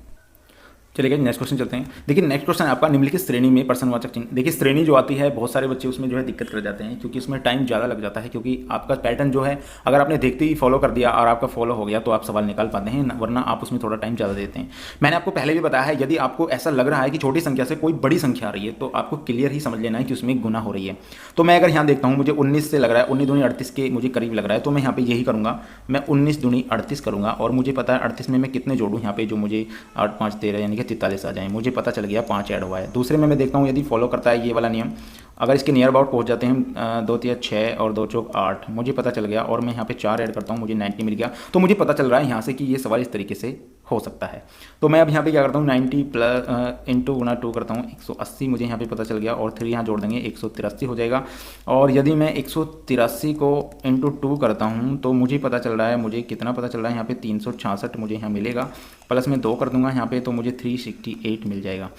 नेक्स्ट क्वेश्चन चलते हैं। देखिए नेक्स्ट क्वेश्चन आपका निम्नलिखित श्रेणी में प्रश्नवाचक चिन्ह। देखिए श्रेणी जो आती है बहुत सारे बच्चे उसमें जो है दिक्कत कर जाते हैं, क्योंकि उसमें टाइम ज़्यादा लग जाता है, क्योंकि आपका पैटर्न जो है अगर आपने देखते ही फॉलो कर दिया और आपका फॉलो हो गया तो आप सवाल निकाल पाते हैं, वरना आप उसमें थोड़ा टाइम ज़्यादा देते हैं। मैंने आपको पहले भी बताया है, यदि आपको ऐसा लग रहा है कि छोटी संख्या से कोई बड़ी संख्या आ रही है तो आपको क्लियर ही समझ लेना है कि उसमें गुना हो रही है। तो मैं अगर यहाँ देखता हूँ मुझे 19 से लग रहा है, 19 दूनी 38 के मुझे करीब लग रहा है, तो मैं यहाँ पे यही करूँगा, मैं 19 दूनी 38 करूँगा। और मुझे पता है 38 में मैं कितने जोड़ूँ, यहाँ पे जो मुझे 8 5 13 यानी कि 43 आ जाए, मुझे पता चल गया 5 ऐड हुआ है। दूसरे में मैं देखता हूँ यदि फॉलो करता है ये वाला नियम, अगर इसके नियर अबाउट पहुँच जाते हैं 2 3 6 और 2 चौक 8, मुझे पता चल गया, और मैं यहाँ पे 4 ऐड करता हूँ, मुझे 90 मिल गया। तो मुझे पता चल रहा है यहाँ से कि ये सवाल इस तरीके से हो सकता है। तो मैं अब यहाँ पे क्या करता हूँ 90 प्लस इंटू गुना 2 करता हूँ, 180 मुझे यहाँ पे पता चल गया, और 3 यहाँ जोड़ देंगे 183 हो जाएगा। और यदि मैं 183 को इंटू 2 करता हूँ तो मुझे पता चल रहा है, मुझे कितना पता चल रहा है यहाँ पे 366 मुझे यहाँ मिलेगा, प्लस मैं 2 कर दूंगा यहाँ पे तो मुझे 368 मिल जाएगा।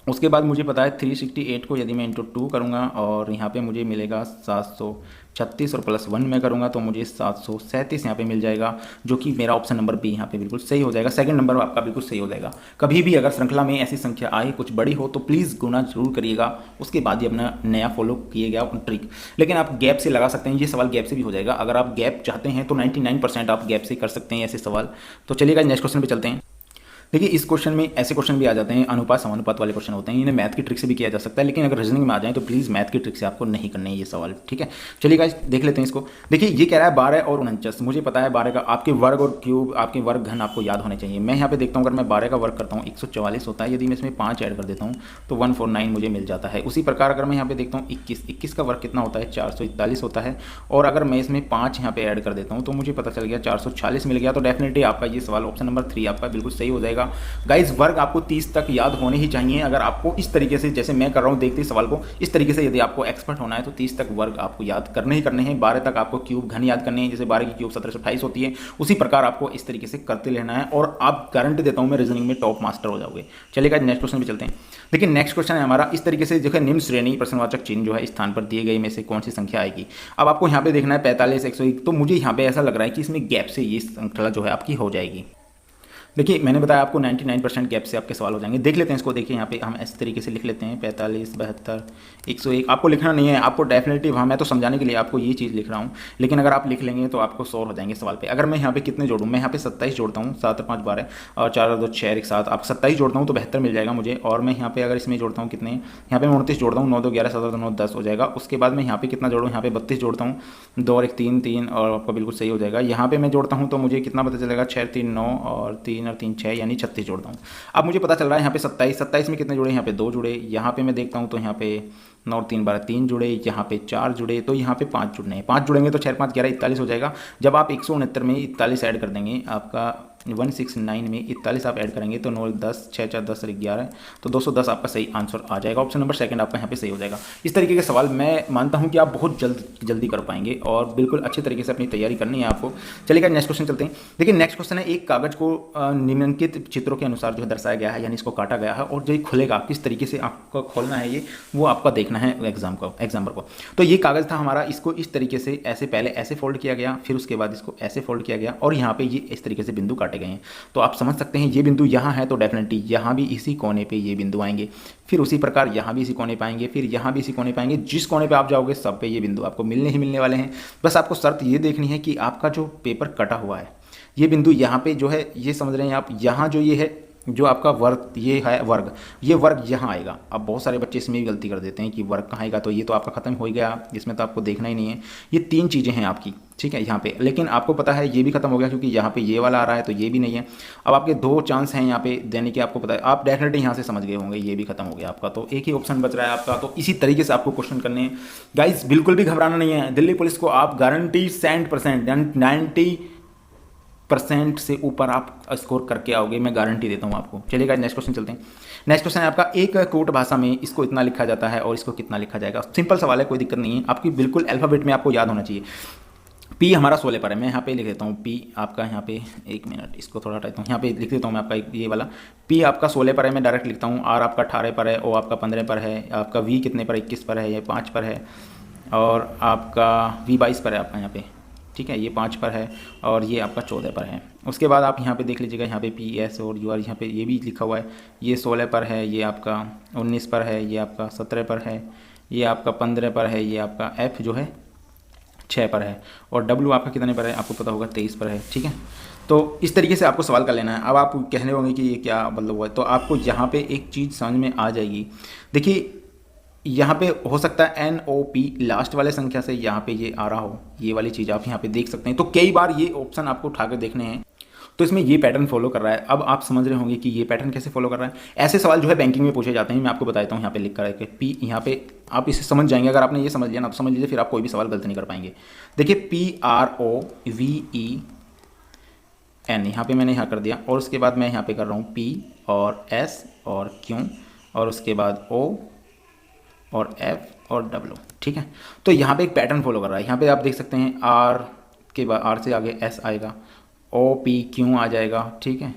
उसके बाद मुझे पता है 368 को यदि मैं इंटू 2 करूँगा और यहाँ पे मुझे मिलेगा 736, और प्लस 1 में करूँगा तो मुझे 737 यहाँ पे मिल जाएगा, जो कि मेरा ऑप्शन नंबर बी यहाँ पे बिल्कुल सही हो जाएगा। सेकंड नंबर आपका बिल्कुल सही हो जाएगा। कभी भी अगर श्रृंखला में ऐसी संख्या आए कुछ बड़ी हो तो प्लीज़ गुना जरूर करिएगा, उसके बाद ही अपना नया फॉलो किएगा ट्रिक। लेकिन आप गैप से लगा सकते हैं, ये सवाल गैप से भी हो जाएगा। अगर आप गैप चाहते हैं तो 99% आप गैप से कर सकते हैं ऐसे सवाल। तो चलिएगा नेक्स्ट क्वेश्चन पर चलते हैं। देखिए इस क्वेश्चन में ऐसे क्वेश्चन भी आ जाते हैं, अनुपात समानुपात वाले क्वेश्चन होते हैं, इन्हें मैथ की ट्रिक से भी किया जा सकता है, लेकिन अगर रीजनिंग में आ जाए तो प्लीज़ मैथ की ट्रिक से आपको नहीं करने हैं ये सवाल, ठीक है। चलिए गाइस देख लेते हैं इसको। देखिए ये कह रहा है 12 और 49, मुझे पता है 12 का आपके वर्ग और क्यूब, आपके वर्ग घन आपको याद होने चाहिए। मैं यहाँ पे देखता हूँ अगर मैं 12 का वर्ग करता हूँ 144 होता है, यदि मैं इसमें 5 ऐड कर देता हूँ तो 149 मुझे मिल जाता है। उसी प्रकार अगर मैं यहाँ पे देखता हूँ 21 का वर्ग कितना होता है 441 होता है, और अगर मैं इसमें 5 यहाँ पे ऐड कर देता हूँ तो मुझे पता चल गया 446 मिल गया। तो डेफिनेटली आपका ये सवाल ऑप्शन नंबर 3 आपका बिल्कुल सही हो जाएगा। गाइज वर्ग आपको 30 तक याद होने ही चाहिए। अगर आपको इस तरीके से जैसे मैं कर रहा हूँ देखते ही सवाल को, इस तरीके से यदि आपको एक्सपर्ट होना है तो 30 तक वर्ग आपको याद करने ही करने हैं। 12 तक आपको क्यूब घन याद करने हैं, जैसे 12 की क्यूब 1728 होती है, उसी प्रकार आपको इस तरीके से करते रहना है, और आप गारंटी देता हूँ मैं रीजनिंग में टॉप मास्टर हो जाओगे। चलिएगा नेक्स्ट क्वेश्चन भी चलते हैं। देखिए नेक्स्ट क्वेश्चन है हमारा इस तरीके से, देखिए निम्न श्रेणी प्रश्नवाचक चिन्ह जो है स्थान पर दिए गए में से कौन सी संख्या आएगी। अब आपको यहाँ पे देखना है 45 101, तो मुझे यहाँ पे ऐसा लग रहा है कि इसमें गैप से ये श्रृंखला जो है आपकी हो जाएगी। देखिए मैंने बताया आपको 99% गैप से आपके सवाल हो जाएंगे। देख लेते हैं इसको। देखिए यहाँ पे हम इस तरीके से लिख लेते हैं 45 72 101। आपको लिखना नहीं है, आपको डेफिनेटली वहाँ मैं तो समझाने के लिए आपको ये चीज़ लिख रहा हूँ, लेकिन अगर आप लिख लेंगे तो आपको 100 हो जाएंगे सवाल पे। अगर मैं यहाँ पे कितने जोड़ूँ, मैं यहाँ पे 27 जोड़ता हूँ, 7 5 12 और 4 2 6 1 7, आप 27 जोड़ता हूँ तो 72 मिल जाएगा मुझे। और मैं यहाँ पे अगर इसमें जोड़ता हूँ कितने, यहाँ पे मैं 29 जोड़ता हूँ, 9 2 11 7 9 10 हो जाएगा। उसके बाद मैं यहाँ पे कितना जोड़ूँ, यहाँ पे 32 जोड़ता हूँ, 2 और 1 3 3, और आपका बिल्कुल सही हो जाएगा। यहाँ पे मैं जोड़ता हूँ तो मुझे कितना पता चलेगा 6 3 9 और 3 और 3 6 यानी 36 जोड़ता हूँ। अब मुझे पता चल रहा है यहाँ पे 27 में कितने जुड़े, यहाँ पे 2 जुड़े, यहाँ पे मैं देखता हूँ तो यहाँ पे 9 और 3 12 3 जुड़े, यहाँ पे 4 जुड़े, तो यहाँ पे 5 जुड़ने हैं। 5 जुड़ेंगे तो 4 5 11 41 हो जाएगा। जब आप 169 में 41 ऐड कर देंगे, आपका 169 में 41 आप ऐड करेंगे तो 9 10 6 4 10 और 11, तो 210 आपका सही आंसर आ जाएगा। ऑप्शन नंबर सेकंड आपका यहाँ पे सही हो जाएगा। इस तरीके के सवाल मैं मानता हूँ कि आप बहुत जल्दी कर पाएंगे, और बिल्कुल अच्छे तरीके से अपनी तैयारी करनी है आपको। चलिएगा नेक्स्ट क्वेश्चन चलते हैं। देखिए नेक्स्ट क्वेश्चन है, एक कागज को निम्नलिखित चित्रों के अनुसार जो है दर्शाया गया है, यानी इसको काटा गया है, और जो ये खुलेगा किस तरीके से आपको खोलना है ये वो आपका देखना है एग्जाम्पल को। तो ये कागज था हमारा, इसको इस तरीके से ऐसे पहले ऐसे फोल्ड किया गया, फिर उसके बाद इसको ऐसे फोल्ड किया गया, और यहाँ पे ये इस तरीके से बिंदु काटे गए हैं। तो आप समझ सकते हैं ये बिंदु यहाँ है तो डेफिनेटली यहाँ भी इसी कोने पे ये बिंदु आएंगे, फिर उसी प्रकार यहाँ भी इसी कोने पे आएंगे, फिर यहाँ भी इसी कोने पे आएंगे। जिस कोने पे आप जाओगे सब पे ये बिंदु आपको मिलने ही मिलने वाले हैं। बस आपको शर्त ये देखनी है कि आपका जो पेपर कटा हुआ है, ये बिंदु यहाँ पे जो है, ये समझ रहे हैं आप, यहाँ जो ये है जो आपका वर्ग, ये है वर्ग, ये वर्ग यहाँ आएगा। अब बहुत सारे बच्चे इसमें भी गलती कर देते हैं कि वर्ग कहाँ आएगा, तो ये तो आपका खत्म हो गया, इसमें तो आपको देखना ही नहीं है। ये 3 चीज़ें हैं आपकी, ठीक है यहाँ पे, लेकिन आपको पता है ये भी खत्म हो गया क्योंकि यहाँ पे ये वाला आ रहा है तो ये भी नहीं है। अब आपके 2 चांस हैं यहाँ पे देने के, आपको पता है, आप डेफिनेटली यहाँ से समझ गए होंगे, ये भी खत्म हो गया आपका, तो एक ही ऑप्शन बच रहा है आपका। तो इसी तरीके से आपको क्वेश्चन करने हैं गाइज, बिल्कुल भी घबराना नहीं है। दिल्ली पुलिस को आप गारंटी 100% 90% से ऊपर आप स्कोर करके आओगे, मैं गारंटी देता हूँ आपको। चलिएगा नेक्स्ट क्वेश्चन चलते हैं। नेक्स्ट क्वेश्चन है आपका, एक कूट भाषा में इसको इतना लिखा जाता है और इसको कितना लिखा जाएगा। सिंपल सवाल है, कोई दिक्कत नहीं है, आपकी बिल्कुल अल्फाबेट में आपको याद होना चाहिए। पी हमारा 16 पर है। मैं यहाँ पे लिख देता हूँ पी आपका, यहाँ पे 1 मिनट इसको थोड़ा हटाता हूँ, यहाँ पे लिख देता हूँ मैं आपका ये वाला पी आपका 16 पर है, मैं डायरेक्ट लिखता हूँ। आर आपका 18 पर है, ओ आपका 15 पर है, आपका वी कितने पर 21 पर है, ये 5 पर है, और आपका वी 22 पर है आपका यहाँ पे, ठीक है, ये 5 पर है, और ये आपका 14 पर है। उसके बाद आप यहाँ पे देख लीजिएगा, यहाँ पे पी एस और यू आर यहाँ पे ये भी लिखा हुआ है, ये 16 पर है, ये आपका 19 पर है, ये आपका 17 पर है, ये आपका 15 पर है, ये आपका एफ जो है 6 पर है, और डब्ल्यू आपका कितने पर है आपको पता होगा 23 पर है, ठीक है। तो इस तरीके से आपको सवाल कर लेना है। अब आप कहने होंगे कि ये क्या मतलब हुआ है, तो आपको यहाँ पे एक चीज़ समझ में आ जाएगी। देखिए यहाँ पे हो सकता है NOP लास्ट वाले संख्या से यहाँ पे ये आ रहा हो, ये वाली चीज़ आप यहाँ पे देख सकते हैं। तो कई बार ये ऑप्शन आपको उठा कर देखने हैं, तो इसमें ये पैटर्न फॉलो कर रहा है। अब आप समझ रहे होंगे कि ये पैटर्न कैसे फॉलो कर रहा है। ऐसे सवाल जो है बैंकिंग में पूछे जाते हैं, मैं आपको बताता हूँ यहाँ पे लिख कर के पी, यहाँ पे आप इसे समझ जाएंगे। अगर आपने ये समझ लिया ना तो समझ लीजिए फिर आप कोई भी सवाल गलत नहीं कर पाएंगे। देखिए PROVEN यहाँ पे मैंने यहाँ कर दिया, और उसके बाद मैं यहाँ पे कर रहा हूँ P और S और Q, और उसके बाद O और F और W, ठीक है। तो यहाँ पे एक पैटर्न फॉलो कर रहा है। यहाँ पे आप देख सकते हैं R के बाद R से आगे S आएगा, OPQ आ जाएगा, ठीक है।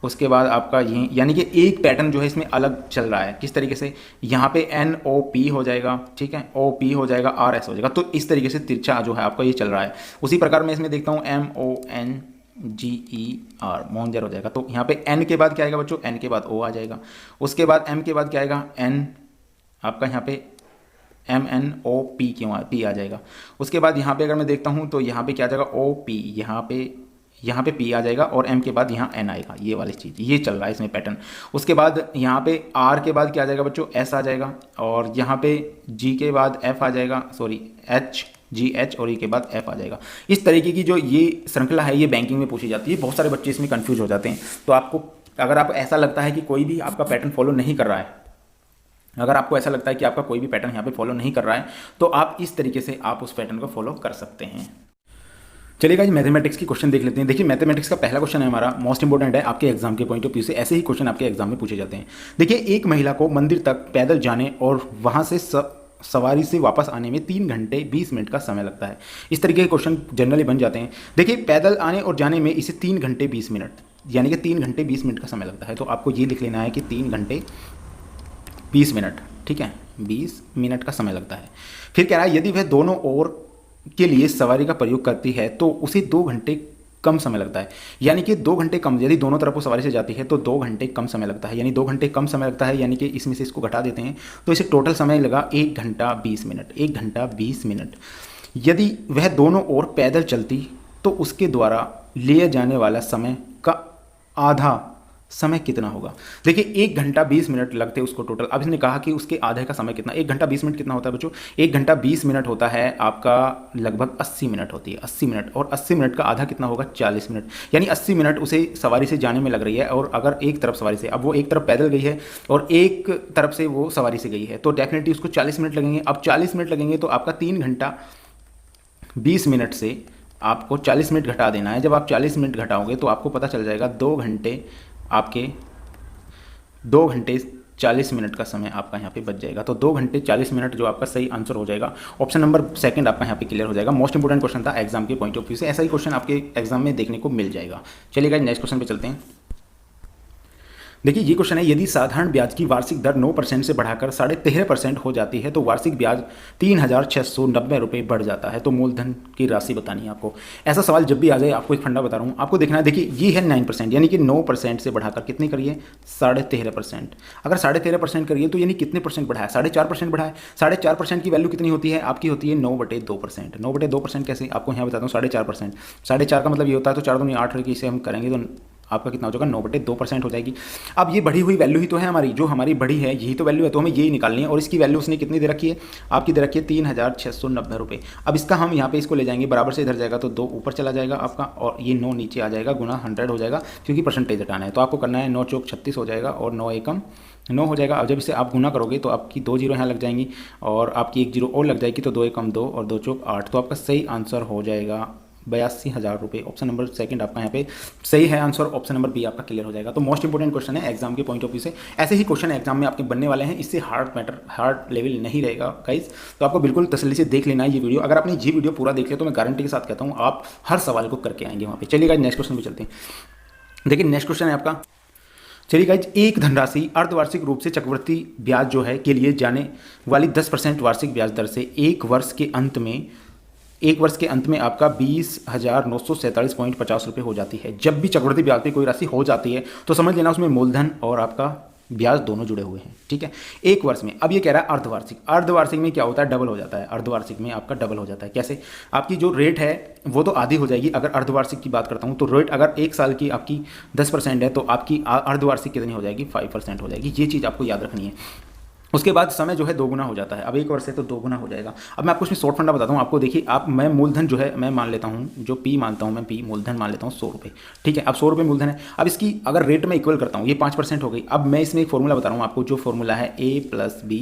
उसके बाद आपका ये यानी कि एक पैटर्न जो है इसमें अलग चल रहा है। किस तरीके से, यहाँ पे NOP हो जाएगा, ठीक है, OP हो जाएगा, RS हो जाएगा। तो इस तरीके से तिरछा जो है आपका ये चल रहा है। उसी प्रकार मैं इसमें देखता हूँ MONGER मोंजर हो जाएगा। तो यहाँ पे N के बाद क्या आएगा बच्चों, N के बाद O आ जाएगा। उसके बाद M के बाद क्या आएगा, N आपका यहाँ पे MNOP क्यों P आ जाएगा। उसके बाद यहाँ पे अगर मैं देखता हूँ तो यहाँ पे क्या आ जाएगा OP, यहाँ पे P आ जाएगा, और M के बाद यहाँ N आएगा। ये वाली चीज़ ये चल रहा है इसमें पैटर्न। उसके बाद यहाँ पे R के बाद क्या आ जाएगा बच्चों, S आ जाएगा, और यहाँ पे G के बाद F आ जाएगा, सॉरी HGH, और E के बाद F आ जाएगा। इस तरीके की जो ये श्रृंखला है ये बैंकिंग में पूछी जाती है। बहुत सारे बच्चे इसमें कन्फ्यूज हो जाते हैं। तो आपको अगर आप ऐसा लगता है कि कोई भी आपका पैटर्न फॉलो नहीं कर रहा है, अगर आपको ऐसा लगता है कि आपका कोई भी पैटर्न यहाँ पे फॉलो नहीं कर रहा है, तो आप इस तरीके से आप उस पैटर्न को फॉलो कर सकते हैं। चलिए गाइस मैथमेटिक्स की क्वेश्चन देख लेते हैं। देखिए मैथमेटिक्स का पहला क्वेश्चन है हमारा, मोस्ट इंपोर्टेंट है आपके एग्जाम के पॉइंट ऑफ व्यू से। ऐसे ही क्वेश्चन आपके एग्जाम में पूछे जाते हैं। देखिए एक महिला को मंदिर तक पैदल जाने और वहाँ से सवारी से वापस आने में 3 घंटे 20 मिनट का समय लगता है। इस तरीके के क्वेश्चन जनरली बन जाते हैं। देखिए पैदल आने और जाने में इसे 3 घंटे 20 मिनट, यानी कि 3 घंटे 20 मिनट का समय लगता है। तो आपको ये लिख लेना है कि 3 घंटे 20 मिनट, ठीक है, 20 मिनट का समय लगता है। फिर कह रहा है यदि वह दोनों ओर के लिए सवारी का प्रयोग करती है तो उसे 2 घंटे कम समय लगता है। यानी कि 2 घंटे कम, यदि दोनों तरफ वो सवारी से जाती है तो 2 घंटे कम समय लगता है। यानी 2 घंटे कम समय लगता है, यानी कि इसमें से इसको घटा देते हैं तो इसे टोटल समय लगा 1 घंटा 20 मिनट। 1 घंटा 20 मिनट। यदि वह दोनों ओर पैदल चलती तो उसके द्वारा लिए जाने वाला समय का आधा समय कितना होगा। देखिए 1 घंटा 20 मिनट लगते उसको टोटल। अब इसने कहा कि उसके आधे का समय कितना। 1 घंटा 20 मिनट कितना होता है बच्चों, 1 घंटा 20 मिनट होता है आपका लगभग 80 मिनट होती है, 80 मिनट। और 80 मिनट का आधा कितना होगा, 40 मिनट। यानी 80 मिनट उसे सवारी से जाने में लग रही है। और अगर एक तरफ सवारी से, अब वो एक तरफ पैदल गई है और एक तरफ से वो सवारी से गई है, तो डेफिनेटली उसको 40 मिनट लगेंगे। अब 40 मिनट लगेंगे तो आपका 3 घंटा 20 मिनट से आपको 40 मिनट घटा देना है। जब आप 40 मिनट घटाओगे तो आपको पता चल जाएगा 2 घंटे आपके 2 घंटे 40 मिनट का समय आपका यहाँ पे बच जाएगा। तो 2 घंटे 40 मिनट जो आपका सही आंसर हो जाएगा। ऑप्शन नंबर 2 आपका यहाँ पे क्लियर हो जाएगा। मोस्ट इंपोर्टेंट क्वेश्चन था एग्जाम के पॉइंट ऑफ व्यू से। ऐसा ही क्वेश्चन आपके एग्जाम में देखने को मिल जाएगा। चलिए गाइस नेक्स्ट क्वेश्चन पे चलते हैं। देखिए ये क्वेश्चन है, यदि साधारण ब्याज की वार्षिक दर 9% से बढ़ाकर 13.5% हो जाती है तो वार्षिक ब्याज 3,690 रुपये बढ़ जाता है, तो मूलधन की राशि बतानी है आपको। ऐसा सवाल जब भी आ जाए आपको एक फंडा बता रहा हूँ, आपको देखना है। देखिए ये है 9%, यानी कि 9% से बढ़ाकर कितनी करिए, 13.5%। अगर 13.5% करिए तो यानी कितने परसेंट बढ़ाया, 4.5% बढ़ाया। 4.5% की वैल्यू कितनी होती है आपकी, होती है 9/2%। 9/2% कैसे, आपको यहाँ बताता हूँ। 4.5%, 4.5 का मतलब ये होता है, तो 4 दूनी 8 होगी, इसे हम करेंगे तो आपका कितना हो जाएगा, 9/2% हो जाएगी। अब ये बढ़ी हुई वैल्यू ही तो है हमारी, जो हमारी बढ़ी है यही तो वैल्यू है, तो हमें यही निकालनी है। और इसकी वैल्यू उसने कितनी दे रखी है, आपकी दे रखी है 3,690 रुपये। अब इसका हम यहाँ पे इसको ले जाएंगे, बराबर से इधर जाएगा तो 2 ऊपर चला जाएगा आपका, और ये 9 नीचे आ जाएगा, गुना 100 हो जाएगा, क्योंकि परसेंटेज हटाना है। तो आपको करना है 9 चौक 36 हो जाएगा, और 9 एकम 9 हो जाएगा। अब जब इसे आप गुना करोगे तो आपकी 2 जीरो यहाँ लग जाएंगी, और आपकी 1 जीरो और लग जाएगी, तो 2 एकम 2 और 2 चौक 8। तो आपका सही आंसर हो जाएगा 82,000 रुपये। ऑप्शन नंबर सेकंड आपका यहाँ पे सही है आंसर, ऑप्शन नंबर बी आपका क्लियर हो जाएगा। तो मोस्ट इंपोर्टेंट क्वेश्चन है एग्जाम के पॉइंट ऑफ व्यू से, ऐसे ही क्वेश्चन एग्जाम में आपके बनने वाले हैं, इससे हार्ड लेवल नहीं रहेगा गाइज। तो आपको बिल्कुल तसल्ली से देख लेना है ये वीडियो। अगर आपने ये वीडियो पूरा देख लिया तो मैं गारंटी के साथ कहता हूँ आप हर सवाल को करके आएंगे वहाँ पे। चलिए गाइज नेक्स्ट क्वेश्चन पे चलते हैं। देखिए नेक्स्ट क्वेश्चन है आपका, चलिए गाइज, एक धनराशि अर्धवार्षिक रूप से चक्रवृद्धि ब्याज जो है के लिए जाने वाली 10% वार्षिक ब्याज दर से एक वर्ष के अंत में आपका 20,947.50 रुपये हो जाती है। जब भी चक्रवृद्धि ब्याज पे कोई राशि हो जाती है तो समझ लेना उसमें मूलधन और आपका ब्याज दोनों जुड़े हुए हैं, ठीक है, एक वर्ष में। अब ये कह रहा है अर्धवार्षिक में क्या होता है, डबल हो जाता है। अर्धवार्षिक में आपका डबल हो जाता है। कैसे? आपकी जो रेट है वो तो आधी हो जाएगी। अगर अर्धवार्षिक की बात करता हूँ तो रेट अगर एक साल की आपकी 10% है तो आपकी अर्धवार्षिक कितनी हो जाएगी, 5% हो जाएगी। ये चीज़ आपको याद रखनी है। उसके बाद समय जो है दोगुना हो जाता है। अब एक वर्ष से तो दोगुना हो जाएगा। अब मैं आपको इसमें शॉर्ट फंडा बताता हूँ आपको। देखिए मैं मूलधन जो है मैं मान लेता हूँ, जो पी मानता हूँ मैं, पी मूलधन मान लेता हूँ 100 रुपये, ठीक है। अब 100 रुपये मूलधन है। अब इसकी अगर रेट में इक्वल करता हूँ, ये 5% हो गई। अब मैं इसमें एक फॉर्मूला बता रहा हूँ आपको, जो फॉर्मूला है A+B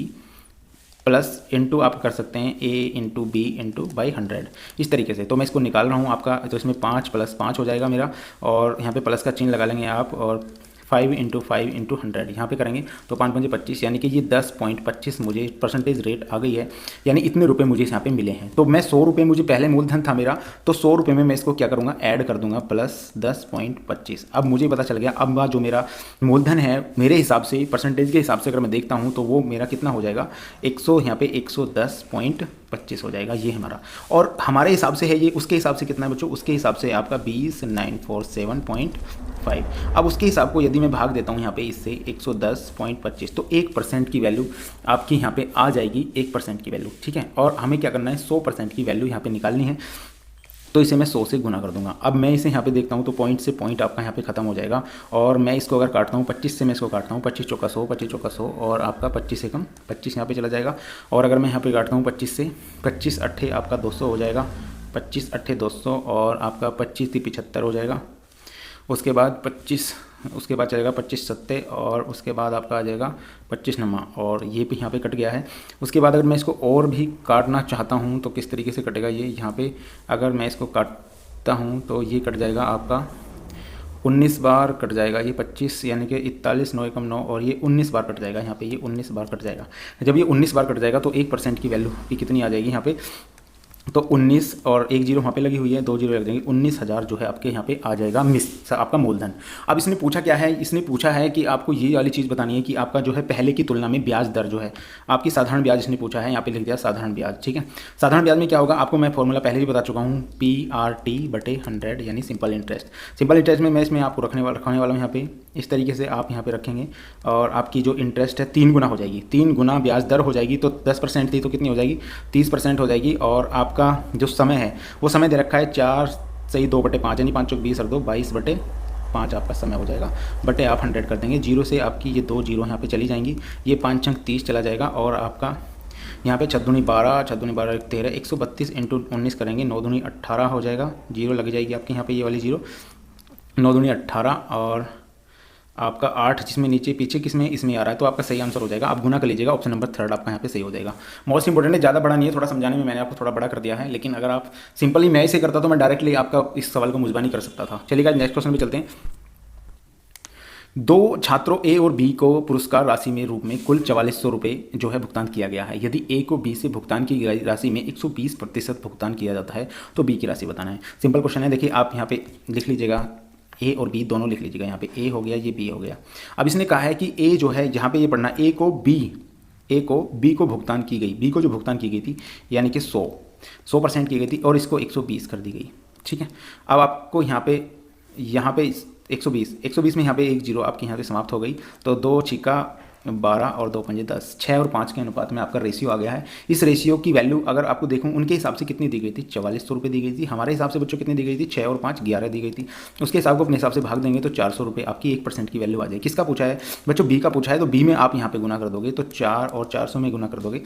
प्लस इंटू आप कर सकते हैं A/B/100, इस तरीके से। तो मैं इसको निकाल रहा हूँ आपका। तो इसमें 5 + 5 हो जाएगा मेरा, और यहाँ पे प्लस का चिन्ह लगा लेंगे आप, और 5×5×100 यहाँ पे करेंगे तो 5×5 = 25, यानी कि ये 10.25 मुझे परसेंटेज रेट आ गई है, यानी इतने रुपए मुझे यहाँ पे मिले हैं। तो मैं 100 रुपये मुझे पहले मूलधन था मेरा, तो 100 रुपये में मैं इसको क्या करूँगा, ऐड कर दूंगा प्लस 10.25। अब मुझे पता चल गया, अब जो मेरा मूलधन है मेरे हिसाब से परसेंटेज के हिसाब से अगर मैं देखता हूँ तो वो मेरा कितना हो जाएगा, 100 यहाँ पे 110.25 हो जाएगा ये हमारा। और हमारे हिसाब से है ये, उसके हिसाब से कितना है बच्चों, उसके हिसाब से आपका 20,947.5। अब उसके हिसाब को यदि मैं भाग देता हूँ यहाँ पे इससे 110.25, तो 1% की वैल्यू आपकी यहाँ पे आ जाएगी, 1% की वैल्यू, ठीक है। और हमें क्या करना है, 100% की वैल्यू यहाँ पे निकालनी है। तो इसे मैं 100 से गुना कर दूंगा। अब मैं इसे यहाँ पे देखता हूँ तो पॉइंट से पॉइंट आपका यहाँ पे खत्म हो जाएगा। और मैं इसको अगर काटता हूँ 25 से, मैं इसको काटता हूँ 25 चौका 100, 25 चौका 100, और आपका 25 से कम 25 यहाँ पे चला जाएगा। और अगर मैं यहाँ पे काटता हूँ 25 से, 25 अट्ठे आपका 200 हो जाएगा, 25 अट्ठे 200, और आपका 25 × 75 हो जाएगा। उसके बाद 25, उसके बाद चलेगा 25 सत्ते, और उसके बाद आपका आ जाएगा 25 नमा, और ये भी यहाँ पे कट गया है। उसके बाद अगर मैं इसको और भी काटना चाहता हूँ तो किस तरीके से कटेगा ये, यहाँ पे अगर मैं इसको काटता हूँ तो ये कट जाएगा आपका 19 बार कट जाएगा ये 25, यानी कि 41 9 × 9, और ये 19 बार कट जाएगा यहाँ पे, ये 19 बार कट जाएगा। जब ये 19 बार कट जाएगा तो 1% की वैल्यू की कितनी आ जाएगी यहाँ पे, तो 19 और 1 जीरो वहाँ पे लगी हुई है, 2 जीरो लग जाएंगे, 19,000 जो है आपके यहाँ पे आ जाएगा आपका मूलधन। अब इसने पूछा क्या है, इसने पूछा है कि आपको ये वाली चीज़ बतानी है कि आपका जो है पहले की तुलना में ब्याज दर जो है आपकी साधारण ब्याज इसने पूछा है, यहाँ पे लिख दिया साधारण ब्याज, ठीक है। साधारण ब्याज में क्या होगा, आपको मैं फॉर्मूला पहले भी बता चुका हूँ, PRT/100 यानी सिंपल इंटरेस्ट। सिंपल इंटरेस्ट में मैं इसमें आपको रखने वाला हूँ यहाँ पे, इस तरीके से आप यहाँ पे रखेंगे, और आपकी जो इंटरेस्ट है 3 गुना हो जाएगी, 3 गुना ब्याज दर हो जाएगी। तो 10% थी तो कितनी हो जाएगी, 30% हो जाएगी। और आपका जो समय है वो समय दे रखा है 4 सही 2/5, यानी 5 × 20 और 2 22/5 आपका समय हो जाएगा, बटे आप 100 कर देंगे। जीरो से आपकी ये 2 जीरो यहाँ पे चली जाएंगी, ये 5 × 30 चला जाएगा, और आपका यहाँ पे 6 दूनी 12, 6 दूनी 12 13, 132 × 19 करेंगे, 9 दूनी 18 हो जाएगा, जीरो लग जाएगी आपके यहाँ पे ये वाली जीरो, 9 दूनी 18, और आपका 8 जिसमें नीचे पीछे किसमें इसमें आ रहा है, तो आपका सही आंसर हो जाएगा। आप गुना कर लीजिएगा, ऑप्शन नंबर 3 आपका यहाँ पे सही हो जाएगा। मोस्ट इंपोर्टेंट है, ज़्यादा बड़ा नहीं है, थोड़ा समझाने में मैंने आपको थोड़ा बड़ा कर दिया है, लेकिन अगर आप सिंपली मैं इसे करता तो मैं डायरेक्टली आपका इस सवाल को मुझबानी कर सकता था। चलिएगा नेक्स्ट क्वेश्चन पे चलते हैं। 2 छात्रों ए और बी को पुरस्कार राशि में रूप में कुल 4400 रुपये जो है भुगतान किया गया है। यदि ए को बी से भुगतान की गई राशि में 120% भुगतान किया जाता है तो बी की राशि बताना है। सिंपल क्वेश्चन है, देखिए आप यहाँ पे लिख लीजिएगा, ए और बी दोनों लिख लीजिएगा। यहाँ पे ए हो गया, ये बी हो गया। अब इसने कहा है कि ए जो है यहाँ पे ये पढ़ना, ए को बी को भुगतान की गई, बी को जो भुगतान की गई थी यानी कि 100% की गई थी, और इसको 120 कर दी गई, ठीक है। अब आपको यहाँ पे 120 में यहाँ पे 1 जीरो आपकी यहाँ पे समाप्त हो गई, तो 2 छिका 12 और 2 पंजे 10, 6 और 5 के अनुपात में आपका रेशियो आ गया है। इस रेशियो की वैल्यू अगर आपको देखूं, उनके हिसाब से कितनी दी गई थी, 4400 रुपये दी गई थी। हमारे हिसाब से बच्चों कितनी दी गई थी, 6 और 5 11 दी गई थी। उसके हिसाब को अपने हिसाब से भाग देंगे तो 400 रुपये आपकी 1% की वैल्यू आ जाएगी। किसका पूछा है बच्चों, बी का पूछा है, तो बी में आप यहाँ पे गुना कर दोगे, तो 4 और 400 में गुना कर दोगे,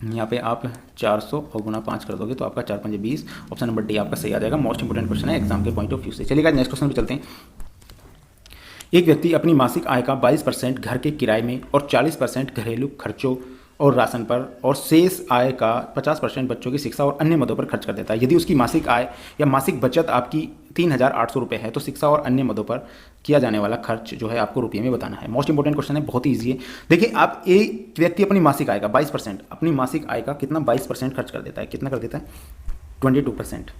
यहाँ पे आप 400 और गुना 5 कर दोगे तो आपका 4 पंजे 20, ऑप्शन नंबर डी आपका सही आ जाएगा। मोस्ट इंपोर्टेंट क्वेश्चन है एग्जाम के पॉइंट ऑफ व्यू से। चलिएगा नेक्स्ट क्वेश्चन पे चलते हैं। एक व्यक्ति अपनी मासिक आय का 22% घर के किराए में और 40% घरेलू खर्चों और राशन पर, और शेष आय का 50% बच्चों की शिक्षा और अन्य मदों पर खर्च कर देता है। यदि उसकी मासिक आय या मासिक बचत आपकी 3,800 रुपये है तो शिक्षा और अन्य मदों पर किया जाने वाला खर्च जो है आपको रुपये में बताना है। मोस्ट इंपॉर्टेंट क्वेश्चन है, बहुत ही ईजी है। देखिए, आप एक व्यक्ति अपनी मासिक आय का 22%, अपनी मासिक आय का कितना 22% खर्च कर देता है, कितना कर देता है 22%।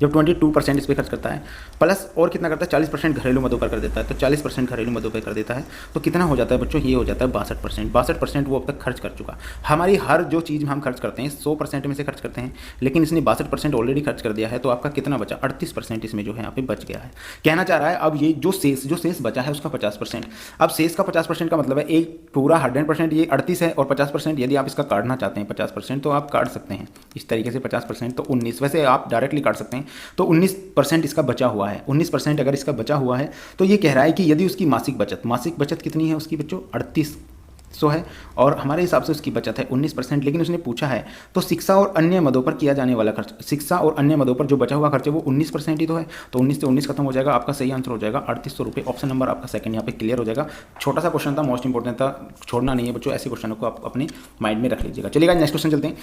जब 22% इस पर खर्च करता है, प्लस और कितना करता है 40% घरेलू मदों पर कर देता है, तो 40% घरेलू मदों पर कर देता है, तो कितना हो जाता है बच्चों, ये हो जाता है 62%। 62% वो अब तक खर्च कर चुका। हमारी हर जो चीज़ हम खर्च करते हैं 100% में से खर्च करते हैं, लेकिन इसने 62% ऑलरेडी खर्च कर दिया है, तो आपका कितना बचा, 38% इसमें जो है यहाँ पे बच गया है। कहना चाह रहा है अब ये जो शेष बचा है उसका 50%। अब शेष का 50% का मतलब है एक पूरा 100% ये 38 है, और 50% यदि आप इसका काटना चाहते हैं 50%, तो आप काट सकते हैं इस तरीके से 50%, तो 19। वैसे आप डायरेक्टली काट सकते हैं, तो 19% इसका बचा हुआ है। 19% अगर इसका बचा हुआ है तो ये कह रहा है कि यदि उसकी मासिक बचत कितनी है उसकी बच्चों, 3800 है, और हमारे हिसाब से उसकी बचत है 19%। लेकिन उसने पूछा है तो शिक्षा और अन्य मदों पर किया जाने वाला खर्च, शिक्षा और अन्य मदों पर जो बचा हुआ खर्च है वो 19% ही तो है, तो 19 से 19 खत्म हो जाएगा, आपका सही आंसर हो जाएगा 3800 रुपये। ऑप्शन नंबर आपका सेकंड यहाँ पे क्लियर हो जाएगा। छोटा सा क्वेश्चन था, मोस्ट इंपॉर्टेंट था, छोड़ना नहीं है बच्चों, ऐसे क्वेश्चनों को आप अपने माइंड में रख लीजिएगा। चलिएगा नेक्स्ट क्वेश्चन चलते हैं।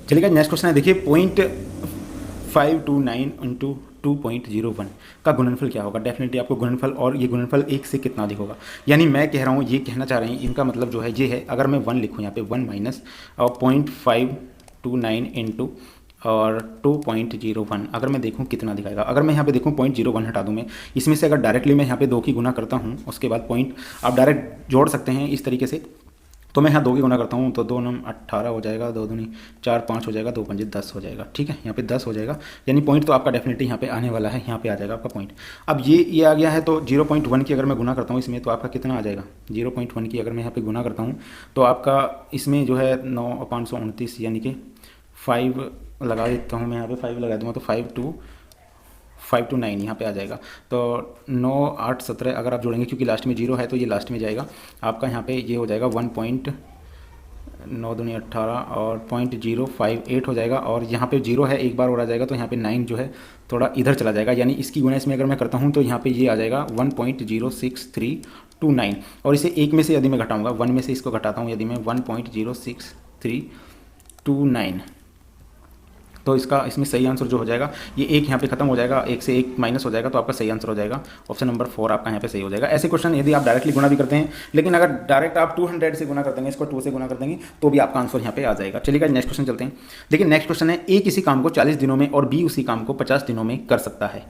चलिएगा नेक्स्ट क्वेश्चन है, देखिए 0.529 इंटू 2.01 का गुणनफल क्या होगा। डेफिनेटली आपको गुणनफल, और ये गुणनफल 1 से कितना अधिक होगा, यानी मैं कह रहा हूँ, ये कहना चाह रहे हैं, इनका मतलब जो है ये है, अगर मैं 1 लिखूँ यहाँ पे 1 माइनस 0.529 इंटू और 2.01, अगर मैं देखूँ कितना दिखाएगा। अगर मैं यहाँ पे देखूँ 0.01 हटा दूँ मैं इसमें से, अगर डायरेक्टली मैं यहाँ पे 2 की गुना करता हूँ, उसके बाद पॉइंट आप डायरेक्ट जोड़ सकते हैं इस तरीके से, तो मैं यहाँ 2 की गुना करता हूँ, तो 2 9 18 हो जाएगा, 2 दूनी 4 5 हो जाएगा, 2 5 10 हो जाएगा। ठीक है, यहाँ पे 10 हो जाएगा, यानी पॉइंट तो आपका डेफिनेटली यहाँ पे आने वाला है, यहाँ पे आ जाएगा आपका पॉइंट। अब ये आ गया है, तो 0.1 की अगर मैं गुना करता हूँ इसमें, तो आपका कितना आ जाएगा, 0.1 की अगर मैं यहाँ पे गुना करता हूँ तो आपका इसमें जो है 9,529, यानी कि 5 लगा देता हूँ मैं यहाँ पे, 5 लगा दूँगा तो 529 यहाँ पे आ जाएगा। तो 9 8 17 अगर आप जोड़ेंगे, क्योंकि लास्ट में 0 है तो ये लास्ट में जाएगा आपका, यहाँ पे ये हो जाएगा 1.9 दूनी 18 और 0.058 हो जाएगा, और यहाँ पे 0 है एक बार और आ जाएगा, तो यहाँ पे 9 जो है थोड़ा इधर चला जाएगा, यानी इसकी गुना इसमें अगर मैं करता हूँ तो यहाँ पे ये आ जाएगा 1.06329, और इसे 1 में से यदि मैं घटाऊँगा, 1 में से इसको घटाता हूँ यदि मैं 1.06329, तो इसमें सही आंसर जो हो जाएगा, ये 1 यहाँ पे खत्म हो जाएगा, 1 से 1 माइनस हो जाएगा, तो आपका सही आंसर हो जाएगा ऑप्शन नंबर 4 आपका यहाँ पे सही हो जाएगा। ऐसे क्वेश्चन यदि आप डायरेक्टली गुना भी करते हैं, लेकिन अगर डायरेक्ट आप 200 से गुना कर देंगे, इसको 2 से गुना कर देंगे, तो भी आपका आंसर यहाँ पे आ जाएगा। चलिएगा नेक्स्ट क्वेश्चन चलते हैं। देखिए नेक्स्ट क्वेश्चन है, ए किसी काम को 40 दिनों में और बी उसी काम को 50 दिनों में कर सकता है।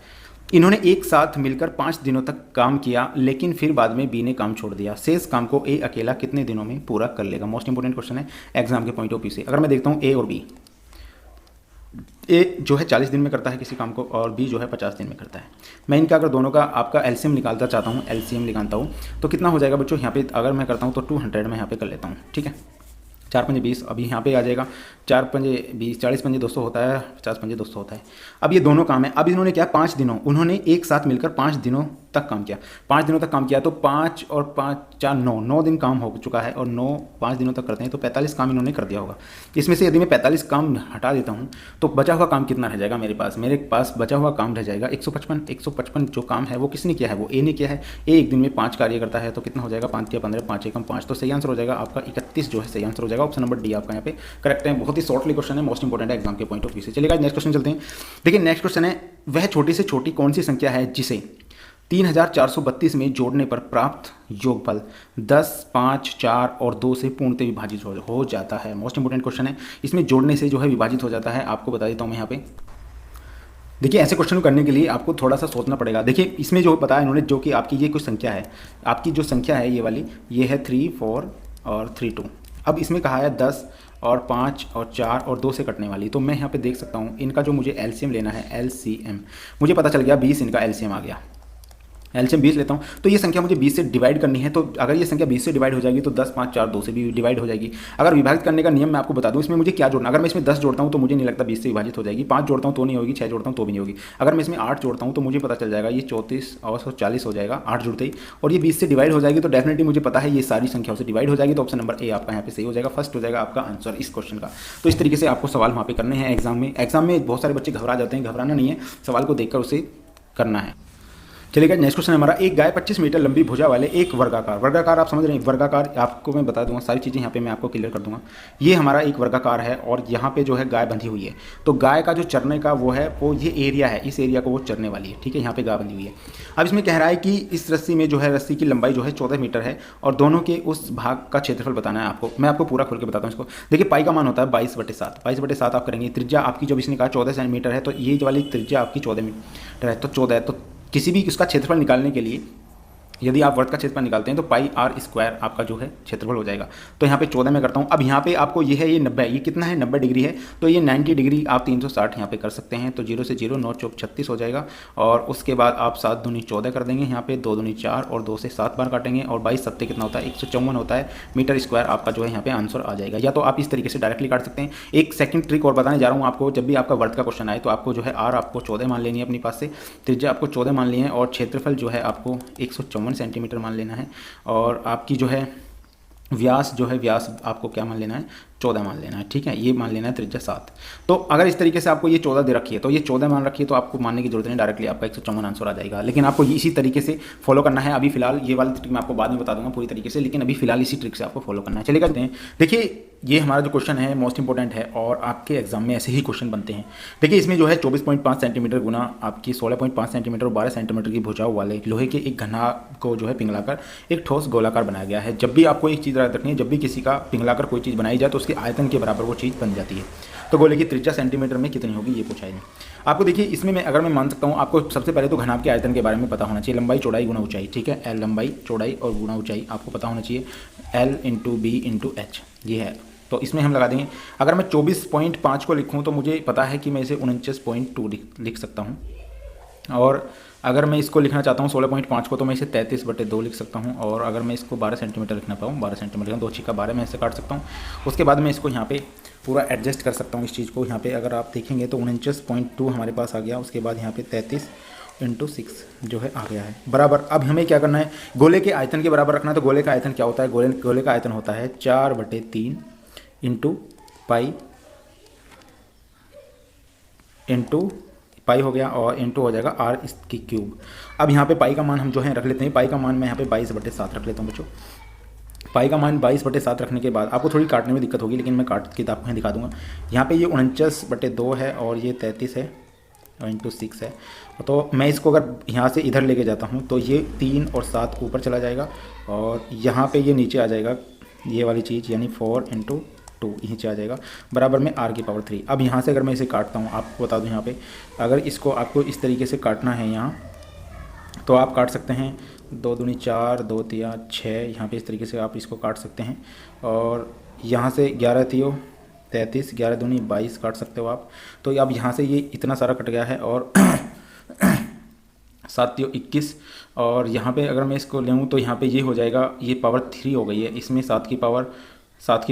इन्होंने एक साथ मिलकर 5 दिनों तक काम किया, लेकिन फिर बाद में बी ने काम छोड़ दिया। शेष काम को ए अकेला कितने दिनों में पूरा कर लेगा। मोस्ट इंपोर्टेंट क्वेश्चन है एग्जाम के पॉइंट ऑफ व्यू से। अगर मैं देखता हूँ ए और बी, ए जो है 40 दिन में करता है किसी काम को, और बी जो है 50 दिन में करता है। मैं इनका अगर दोनों का आपका एलसीएम निकालता चाहता हूँ, एलसीएम निकालता हूँ, तो कितना हो जाएगा बच्चों, यहाँ पे अगर मैं करता हूँ तो 200 में यहाँ पे कर लेता हूँ। ठीक है, 4 पंजे 20, अभी यहाँ पे आ जाएगा 4 पंजे 20, 40 पंजे 200 होता है, 50 पंजे 200 होता है। अब ये दोनों काम है। अब इन्होंने क्या 5 दिनों, उन्होंने एक साथ मिलकर 5 दिनों तक काम किया, 5 दिनों तक काम किया, तो 5 और 5 4 9 दिन काम हो चुका है, और 9 5 दिनों तक करते हैं तो 45 काम इन्होंने कर दिया होगा। इसमें से यदि मैं 45 काम हटा देता हूँ तो बचा हुआ काम कितना रह जाएगा मेरे पास बचा हुआ काम रह जाएगा 155 जो काम है वो किसने किया है, वो ए ने किया है। ए एक दिन में 5 कार्य करता है, तो कितना हो जाएगा 5 या 15, 5 एकम 5, तो सही आंसर हो जाएगा आपका 31 जो है सही आंसर हो जाएगा। ऑप्शन नंबर डी आपका यहाँ पे करेक्ट है। बहुत ही शॉर्टली क्वेश्चन है, मोस्ट इंपोर्टेंट है एग्जाम के पॉइंट ऑफ व्यू से। चलिएगा नेक्स्ट क्वेश्चन चलते हैं। देखिए नेक्स्ट क्वेश्चन है, वह छोटी से छोटी कौन सी संख्या है जिसे 3432 में जोड़ने पर प्राप्त योगफल 10, 5, 4 और 2 से पूर्णतः विभाजित हो जाता है। मोस्ट इंपोर्टेंट क्वेश्चन है, इसमें जोड़ने से जो है विभाजित हो जाता है। आपको बता देता हूँ मैं यहाँ पे, देखिए ऐसे क्वेश्चन को करने के लिए आपको थोड़ा सा सोचना पड़ेगा। देखिए इसमें जो बताया इन्होंने, जो कि आपकी ये कुछ संख्या है, आपकी जो संख्या है ये वाली, ये है 3, 4 और 3, 2। अब इसमें कहा है 10 और 5 और 4 और 2 से कटने वाली, तो मैं यहाँ पे देख सकता हूँ इनका जो मुझे एलसीएम लेना है, एलसीएम मुझे पता चल गया 20 इनका एलसीएम आ गया। एलसीएम 20 लेता हूँ, तो ये संख्या मुझे 20 से डिवाइड करनी है। तो अगर ये संख्या 20 से डिवाइड हो जाएगी तो 10, 5, 4, 2 से भी डिवाइड हो जाएगी। अगर विभाजित करने का नियम मैं आपको बता दूँ, इसमें मुझे क्या जोड़ना, अगर मैं इसमें 10 जोड़ता हूँ तो मुझे नहीं लगता 20 से विभाजित हो जाएगी, 5 जोड़ता हूँ तो नहीं होगी, 6 जोड़ता हूँ तो भी नहीं होगी। अगर मैं इसमें 8 जोड़ता हूँ तो मुझे पता चल जाएगा ये 34 और 40 हो जाएगा 8 जुड़ते ही, और ये 20 से डिवाइड हो जाएगी, तो डेफिनेटली मुझे पता है ये सारी संख्याओं से डिवाइड हो जाएगी। तो ऑप्शन नंबर ए आपका यहाँ पे सही हो जाएगा, फर्स्ट हो जाएगा आपका आंसर इस क्वेश्चन का। तो इस तरीके से आपको सवाल वहाँ पे करने हैं एग्जाम में बहुत सारे बच्चे घबरा जाते हैं, घबराना नहीं है, सवाल को देखकर उसे करना है। चलिए गाइस नेक्स्ट क्वेश्चन हमारा, एक गाय 25 मीटर लंबी भुजा वाले एक वर्गाकार आप समझ रहे हैं, वर्गाकार आपको मैं बता दूंगा, सारी चीज़ें यहाँ पे मैं आपको क्लियर कर दूंगा। ये हमारा एक वर्गाकार है और यहाँ पे जो है गाय बंधी हुई है। तो गाय का जो चरने का वो है, वो ये एरिया है, इस एरिया को वो चरने वाली है, ठीक है। यहाँ पे गाय बंधी हुई है। अब इसमें कह रहा है कि इस रस्सी में जो है, रस्सी की लंबाई जो है 14 मीटर है और दोनों के उस भाग का क्षेत्रफल बताना है आपको। मैं आपको पूरा खोल के बताता हूँ इसको। देखिए पाई का मान होता है 22/7, 22/7 आप करेंगे। त्रिज्या आपकी जो इसने कहा 14 सेंटीमीटर है, तो ये वाली त्रिज्या आपकी 14 मीटर है, तो 14 है। तो किसी भी उसका क्षेत्रफल निकालने के लिए यदि आप वर्ग का क्षेत्रफल निकालते हैं तो पाई आर स्क्वायर आपका जो है क्षेत्रफल हो जाएगा। तो यहाँ पे 14 में करता हूँ। अब यहाँ पे आपको ये है, ये 90 है, ये कितना है 90 डिग्री है, तो ये 90 डिग्री आप 360 यहाँ पे कर सकते हैं। तो 0 से 0 9 चौक 36 हो जाएगा। और उसके बाद आप 7 दूनी 14 कर देंगे, यहाँ पे 2 दूनी 4 और 2 से 7 बार काटेंगे और 22 सत्ते कितना होता है 154 होता है मीटर स्क्वायर आपका जो है यहाँ पे आंसर आ जाएगा। या तो आप इस तरीके से डायरेक्टली काट सकते हैं। एक सेकंड ट्रिक और बताने जा रहा हूँ आपको, जब भी आपका वर्ग का क्वेश्चन आए तो आपको जो है आर आपको 14 मान लेनी है अपनी पास से, त्रिज्या आपको 14 मान ली है और क्षेत्रफल जो है आपको 154 सेंटीमीटर मान लेना है। और आपकी जो है व्यास जो है, व्यास आपको क्या मान लेना है 14 मान लेना है, ठीक है। ये मान लेना है त्रिज्या 7। तो अगर इस तरीके से आपको ये 14 दे रखी है तो ये 14 मान रखी है, तो आपको मानने की जरूरत नहीं, डायरेक्टली आपका 154 आंसर आ जाएगा। लेकिन आपको इसी तरीके से फॉलो करना है। अभी फिलहाल ये वाली ट्रिक मैं आपको बाद में बता दूंगा पूरी तरीके से, लेकिन अभी फिलहाल इसी ट्रिक से आपको फॉलो करना है। चलिए करते हैं। देखिए ये हमारा जो क्वेश्चन है मोस्ट इंपॉर्टेंट है और आपके एग्जाम में ऐसे ही क्वेश्चन बनते हैं। देखिए इसमें जो है 24.5 सेंटीमीटर गुना आपकी 16.5 सेंटीमीटर और 12 सेंटीमीटर की भुजाओं वाले लोहे के एक घना को जो है पिघलाकर एक ठोस गोलाकार बनाया गया है। जब भी आपको एक चीज़ याद रखनी है, जब भी किसी का पिघलाकर कोई चीज़ बनाई जाए तो उसके आयतन के बराबर वो चीज़ बन जाती है। तो गोले की त्रिज्या सेंटीमीटर में कितनी होगी ये पूछा है आपको। देखिए इसमें मैं अगर मैं मान सकता हूँ, आपको सबसे पहले तो घनाभ के आयतन के बारे में पता होना चाहिए। लंबाई चौड़ाई गुना ऊंचाई, ठीक है। एल लंबाई चौड़ाई और गुना ऊंचाई आपको पता होना चाहिए। L into B into H ये है। तो इसमें हम लगा देंगे, अगर मैं 24.5 को लिखूँ तो मुझे पता है कि मैं इसे 49.2 लिख सकता हूँ। और अगर मैं इसको लिखना चाहता हूँ 16.5 को, तो मैं इसे 33/2 लिख सकता हूँ। और अगर मैं इसको 12 सेंटीमीटर लिखना पाऊँ, 12 सेंटीमीटर 2 छिका 12 में ऐसे काट सकता हूँ। उसके बाद मैं इसको यहाँ पे पूरा एडजस्ट कर सकता हूँ इस चीज़ को। यहाँ पे अगर आप देखेंगे तो 49.2 हमारे पास आ गया। उसके बाद यहाँ पे 33 × 6 जो है आ गया है बराबर। अब हमें क्या करना है, गोले के आयतन के बराबर रखना है। तो गोले का आयतन क्या होता है, गोले का आयतन होता है 4/3 इंटू पाई हो गया और इंटू हो जाएगा आर इसकी क्यूब। अब यहाँ पे पाई का मान हम जो है रख लेते हैं। पाई का मान मैं यहाँ पे 22/7 रख लेता हूँ बच्चों। पाई का मान 22/7 रखने के बाद आपको थोड़ी काटने में दिक्कत होगी, लेकिन मैं काट के आपको दिखा दूंगा। यहाँ पे ये 49/2 है और ये 33 है और इंटू 6 है। तो मैं इसको अगर यहाँ से इधर लेके जाता हूँ तो ये 3 और 7 ऊपर चला जाएगा और यहाँ पे ये नीचे आ जाएगा ये वाली चीज़, यानी 4 × 2 नीचे आ जाएगा बराबर में r⁻3। अब यहाँ से अगर मैं इसे काटता हूँ, आपको बता दूँ यहाँ पे अगर इसको आपको इस तरीके से काटना है यहाँ, तो आप काट सकते हैं 2 दूनी 4 2 3 6, यहाँ पे इस तरीके से आप इसको काट सकते हैं। और यहाँ से 11 3 33, 11 दूनी 22 काट सकते हो आप। तो अब यहाँ से ये इतना सारा कट गया है और 7 3 21। और यहाँ पे अगर मैं इसको लूँ तो यहाँ पे ये हो जाएगा, ये पावर 3 हो गई है। इसमें 7 की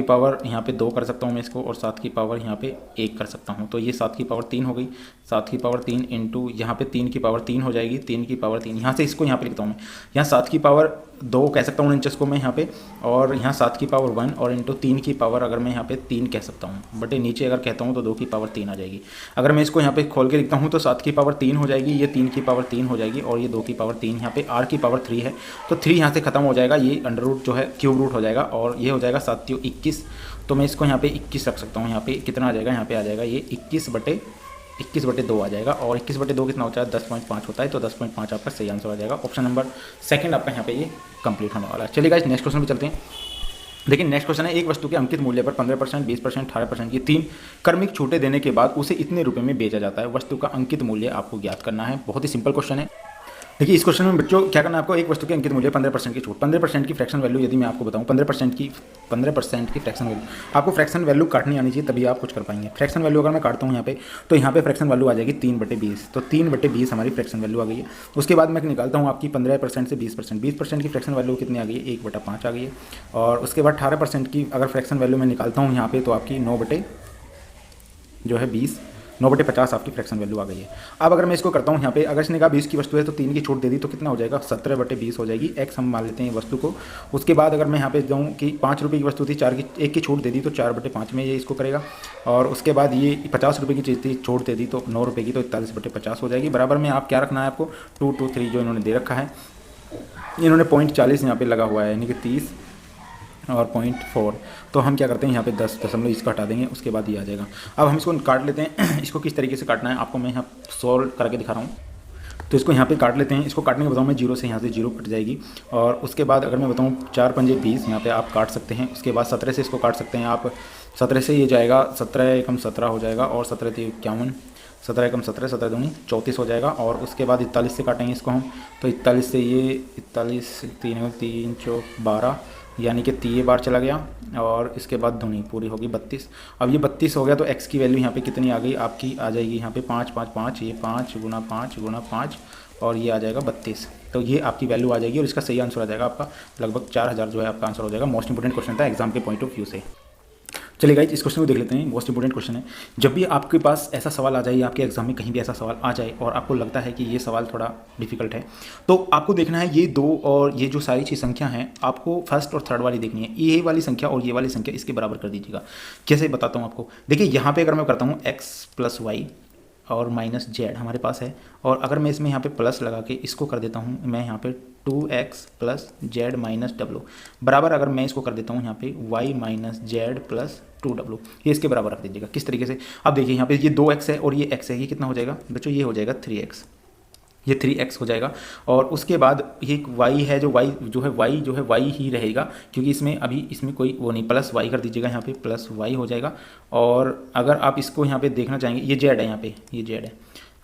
पावर यहाँ पे 2 कर सकता हूँ मैं इसको, और 7 की पावर यहाँ पे 1 कर सकता हूँ। तो ये 7 की पावर 3 हो गई। 7 की पावर 3 इंटू यहाँ पे 3 की पावर 3 हो जाएगी। 3 की पावर 3 यहाँ से इसको यहाँ पे लिखता हूँ मैं, यहाँ 7 की पावर 2 कह सकता हूँ 49 को मैं यहाँ पे, और यहाँ 7 की पावर 1 और इंटू 3 की पावर अगर मैं यहाँ पे 3 कह सकता हूँ। बट नीचे अगर कहता हूँ तो 2 की पावर 3 आ जाएगी। अगर मैं इसको यहाँ पे खोल के लिखता हूँ तो 7 की पावर 3 हो जाएगी, ये 3 की पावर 3 हो जाएगी और ये 2 की पावर 3, यहाँ पे r की पावर 3 है तो 3 यहाँ से खत्म हो जाएगा, ये अंडर रूट जो है क्यूब रूट हो जाएगा और ये हो जाएगा 7 3 21। तो मैं इसको यहाँ पे 21 रख सकता हूँ। यहाँ पे कितना आ जाएगा, यहाँ पे आ जाएगा ये 21/2 आ जाएगा। और 21/2 कितना होता है 10.5 होता है। तो 10.5 आपका सही आंसर आ जाएगा। ऑप्शन नंबर सेकंड आपका यहाँ पे ये कंप्लीट होने वाला है। चलिए गाइस नेक्स्ट क्वेश्चन पे चलते हैं। देखिए नेक्स्ट क्वेश्चन है, एक वस्तु के अंकित मूल्य पर 15%, 20%, 18% की 3 क्रमिक छूटें देने के बाद उसे इतने रुपए में बेचा जाता है। वस्तु का अंकित मूल्य आपको ज्ञात करना है। बहुत ही सिंपल क्वेश्चन है। देखिए इस क्वेश्चन में बच्चों क्या करना है आपको, एक वस्तु के अंकित मूल्य 15% की छूट, 15% की फ्रैक्शन वैल्यू यदि मैं आपको बताऊं 15% की फ्रैक्शन वैल्यू, आपको फ्रैक्शन वैल्यू काटनी आनी चाहिए तभी आप कुछ कर पाएंगे। फ्रैक्शन वैल्यू अगर मैं काटता हूं यहाँ पे तो यहाँ पे फ्रैक्शन वैल्यू आ जाएगी 3/20। तो 3/20 हमारी फ्रैक्शन वैल्यू आ गई है। उसके बाद मैं निकालता हूँ आपकी 15% से 20%, 20% की फ्रैक्शन वैल्यू कितनी आ गई है 1/5 आ गई है। और उसके बाद 18% की अगर फ्रैक्शन वैल्यू मैं निकालता हूँ यहाँ पे तो आपकी 9/20 9/50 आपकी फ्रैक्शन वैल्यू आ गई है। अब अगर मैं इसको करता हूँ यहाँ पे, अगर इसने कहा 20 की वस्तु है तो 3 की छूट दे दी तो कितना हो जाएगा, 17/20 हो जाएगी। एक्स हम मान लेते हैं वस्तु को। उसके बाद अगर मैं यहाँ पे जाऊँ कि 5 रुपये की वस्तु थी, 1 की छूट दे दी तो 4/5 में ये इसको करेगा। और उसके बाद ये 50 रुपये की चीज़ थी, छूट दे दी तो 9 रुपये की, तो 41/50 हो जाएगी। बराबर में आप क्या रखना है आपको, 223 जो इन्होंने दे रखा है, इन्होंने 0.40 यहाँ पे लगा हुआ है, यानी कि 30 और 0.4। तो हम क्या करते हैं यहाँ पे 10 दशमलव इसका हटा देंगे, उसके बाद ये आ जाएगा। अब हम इसको काट लेते हैं। इसको किस तरीके से काटना है आपको मैं यहाँ सॉल्व करके दिखा रहा हूँ। तो इसको यहाँ पे काट लेते हैं। इसको काटने के बताऊँ मैं, 0 से यहाँ से 0 कट जाएगी। और उसके बाद अगर मैं बताऊँ 4 पंजे 20 यहाँ पे आप काट सकते हैं। उसके बाद 17 से इसको काट सकते हैं आप, 17 से ये जाएगा, 17 एकम 17 हो जाएगा, और 17 × 51, 17 एकम 17, 17 दूनी 34 हो जाएगा। और उसके बाद 41 से काटेंगे इसको हम, तो 41 से ये 41, 3 3 4 12, यानी कि 3 बार चला गया। और इसके बाद दूनी पूरी होगी 32। अब ये 32 हो गया तो x की वैल्यू यहाँ पे कितनी आ गई आपकी, आ जाएगी यहाँ पे 5 5 5, ये 5 × 5 × 5, और ये आ जाएगा 32। तो ये आपकी वैल्यू आ जाएगी और इसका सही आंसर आ जाएगा आपका लगभग 4000 जो है आपका आंसर हो जाएगा। मोस्ट इंपोर्टेंट क्वेश्चन था एग्जाम के पॉइंट ऑफ व्यू से। चलिए गाइस, इस क्वेश्चन को देख लेते हैं। मोस्ट इंपोर्टेंट क्वेश्चन है। जब भी आपके पास ऐसा सवाल आ जाए या आपके एग्जाम में कहीं भी ऐसा सवाल आ जाए और आपको लगता है कि ये सवाल थोड़ा डिफिकल्ट है, तो आपको देखना है ये दो और ये जो सारी चीज़ संख्या हैं, आपको फर्स्ट और थर्ड वाली देखनी है। ये वाली संख्या और ये वाली संख्या इसके बराबर कर दीजिएगा। कैसे बताता हूँ आपको। देखिए यहाँ पे अगर मैं करता हूँ x + y और -z हमारे पास है, और अगर मैं इसमें यहाँ पे प्लस लगा के इसको कर देता हूँ मैं यहाँ पे 2x + z - w बराबर, अगर मैं इसको कर देता हूँ यहाँ पे y - z + 2w, ये इसके बराबर रख दीजिएगा। किस तरीके से, अब देखिए यहाँ पे ये 2x है और ये x है, ये कितना हो जाएगा बच्चों, ये हो जाएगा 3x, ये 3x हो जाएगा। और उसके बाद ये y है, जो y ही रहेगा, क्योंकि इसमें अभी इसमें कोई वो नहीं, प्लस y कर दीजिएगा यहाँ पे, प्लस y हो जाएगा। और अगर आप इसको यहाँ पे देखना चाहेंगे, ये z है यहाँ पे, ये z है,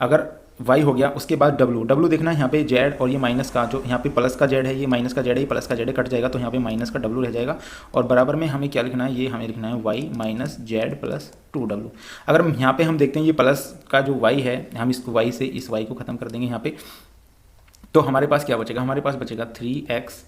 अगर y हो गया, उसके बाद w देखना है यहाँ पे z, और ये माइनस का जो यहाँ पे प्लस का z है, ये माइनस का z है, ये प्लस का z है, कट जाएगा तो यहाँ पे माइनस का w रह जाएगा। और बराबर में हमें क्या लिखना है, ये हमें लिखना है y - z + 2w। अगर यहाँ पे हम देखते हैं ये प्लस का जो y है, हम इसको y से इस y को ख़त्म कर देंगे यहाँ पे, तो हमारे पास क्या बचेगा, हमारे पास बचेगा 3x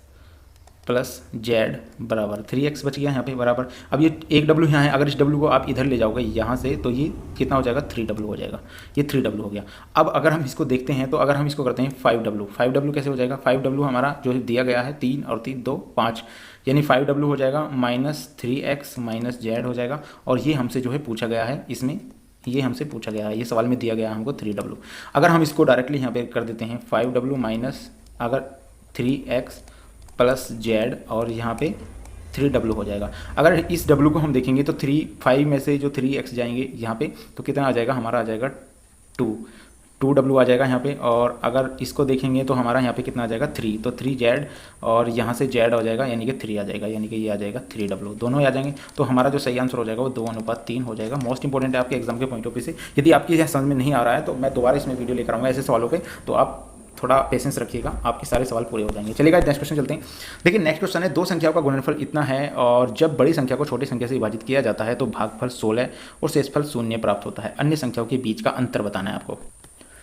+ z बराबर 3x बच गया यहाँ पे बराबर। अब ये एक w यहाँ है, अगर इस w को आप इधर ले जाओगे यहाँ से, तो ये कितना हो जाएगा, 3w हो जाएगा, ये 3w हो गया। अब अगर हम इसको देखते हैं, तो अगर हम इसको करते हैं 5w कैसे हो जाएगा, 5w हमारा जो दिया गया है 3 और 3 2 5, यानी 5w हो जाएगा -3x - z हो जाएगा। और ये हमसे जो है पूछा गया है, इसमें ये हमसे पूछा गया है, ये सवाल में दिया गया है हमको 3w। अगर हम इसको डायरेक्टली यहाँ पे कर देते हैं 5w माइनस अगर 3x + z और यहाँ पे 3w हो जाएगा। अगर इस w को हम देखेंगे तो 5 में से जो 3x जाएंगे यहाँ पे, तो कितना आ जाएगा, हमारा आ जाएगा 2w आ जाएगा यहाँ पे। और अगर इसको देखेंगे तो हमारा यहाँ पे कितना आ जाएगा 3, तो 3z और यहाँ से z हो जाएगा, यानी कि 3 आ जाएगा, यानी कि ये आ जाएगा 3w, दोनों आ जाएंगे। तो हमारा जो सही आंसर हो जाएगा वो 2:3 हो जाएगा। मोस्ट इंपॉर्टेंट है आपके एग्जाम के पॉइंट ऑफ व्यू से। यदि आपकी यह समझ में नहीं आ रहा है तो मैं दोबारा इसमें वीडियो लेकर आऊँगा ऐसे सवालों पर, तो आप थोड़ा पेशेंस रखिएगा, आपके सारे सवाल पूरे हो जाएंगे। चलिएगा नेक्स्ट क्वेश्चन चलते हैं। देखिए नेक्स्ट क्वेश्चन है, दो संख्याओं का गुणनफल इतना है और जब बड़ी संख्या को छोटी संख्या से विभाजित किया जाता है तो भागफल 16 और शेषफल 0 प्राप्त होता है। अन्य संख्याओं के बीच का अंतर बताना है आपको।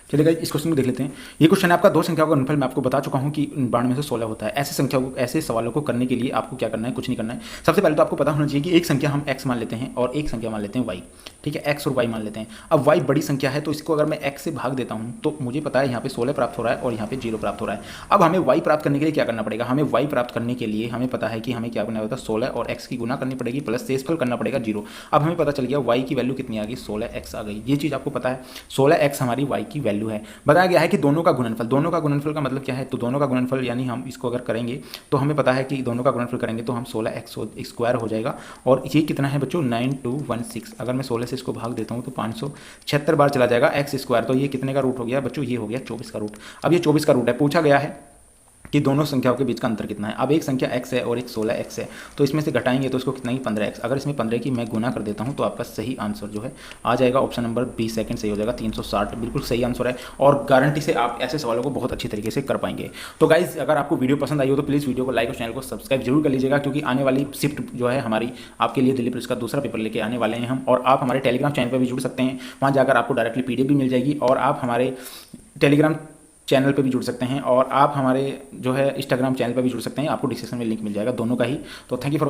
चलिए गाइस, इस क्वेश्चन को देख लेते हैं। ये क्वेश्चन है आपका, दो संख्याओं का गुणनफल मैं आपको बता चुका हूँ कि 92 में से 16 होता है। ऐसे संख्याओं को, ऐसे सवालों को करने के लिए आपको क्या करना है, कुछ नहीं करना है। सबसे पहले तो आपको पता होना चाहिए कि एक संख्या हम x मान लेते हैं और एक संख्या मान लेते हैं y, ठीक है, x और y मान लेते हैं। अब y बड़ी संख्या है तो इसको अगर मैं x से भाग देता हूँ तो मुझे पता है यहाँ पे 16 प्राप्त हो रहा है और यहाँ पे 0 प्राप्त हो रहा है। अब हमें y प्राप्त करने के लिए क्या करना पड़ेगा, हमें y प्राप्त करने के लिए हमें पता है कि हमें क्या करना होता है, 16 और x की गुना करनी पड़ेगी प्लस शेषफल करना पड़ेगा 0। अब हमें पता चल गया y की वैल्यू कितनी आ गई, 16x आ गई। ये चीज़ आपको पता है, 16x हमारी y की वैल्यू है। बताया गया है कि दोनों का गुणनफल, दोनों का गुणनफल का मतलब क्या है, तो दोनों का गुणनफल यानी हम इसको अगर करेंगे तो हमें पता है कि दोनों का गुणनफल करेंगे तो हम 16x² हो जाएगा। और ये कितना है बच्चों, 9216। अगर मैं 16 से इसको भाग देता हूँ तो 576 बार चला जाएगा x²। तो ये कितने का रूट हो गया बच्चों, ये हो गया 24 का रूट। अब ये 24 का रूट है, पूछा गया है कि दोनों संख्याओं के बीच का अंतर कितना है। अब एक संख्या x है और एक 16x है, तो इसमें से घटाएंगे तो इसको कितना ही 15x। अगर इसमें 15 की मैं गुना कर देता हूं तो आपका सही आंसर जो है आ जाएगा ऑप्शन नंबर 20 सेकंड सही हो जाएगा, 360 बिल्कुल सही आंसर है। और गारंटी से आप ऐसे सवालों को बहुत अच्छी तरीके से कर पाएंगे। तो गाइज, अगर आपको वीडियो पसंद आई हो तो प्लीज़ वीडियो को लाइक और चैनल को सब्सक्राइब जरूर कर लीजिएगा, क्योंकि आने वाली शिफ्ट जो है हमारी आपके लिए दिल्ली पुलिस का दूसरा पेपर लेके आने वाले हैं हम। और आप हमारे टेलीग्राम चैनल पर भी जुड़ सकते हैं, वहाँ जाकर आपको डायरेक्टली PDF भी मिल जाएगी और आप हमारे टेलीग्राम चैनल पे भी जुड़ सकते हैं और आप हमारे जो है इंस्टाग्राम चैनल पे भी जुड़ सकते हैं। आपको डिस्क्रिप्शन में लिंक मिल जाएगा दोनों का ही। तो थैंक यू फॉर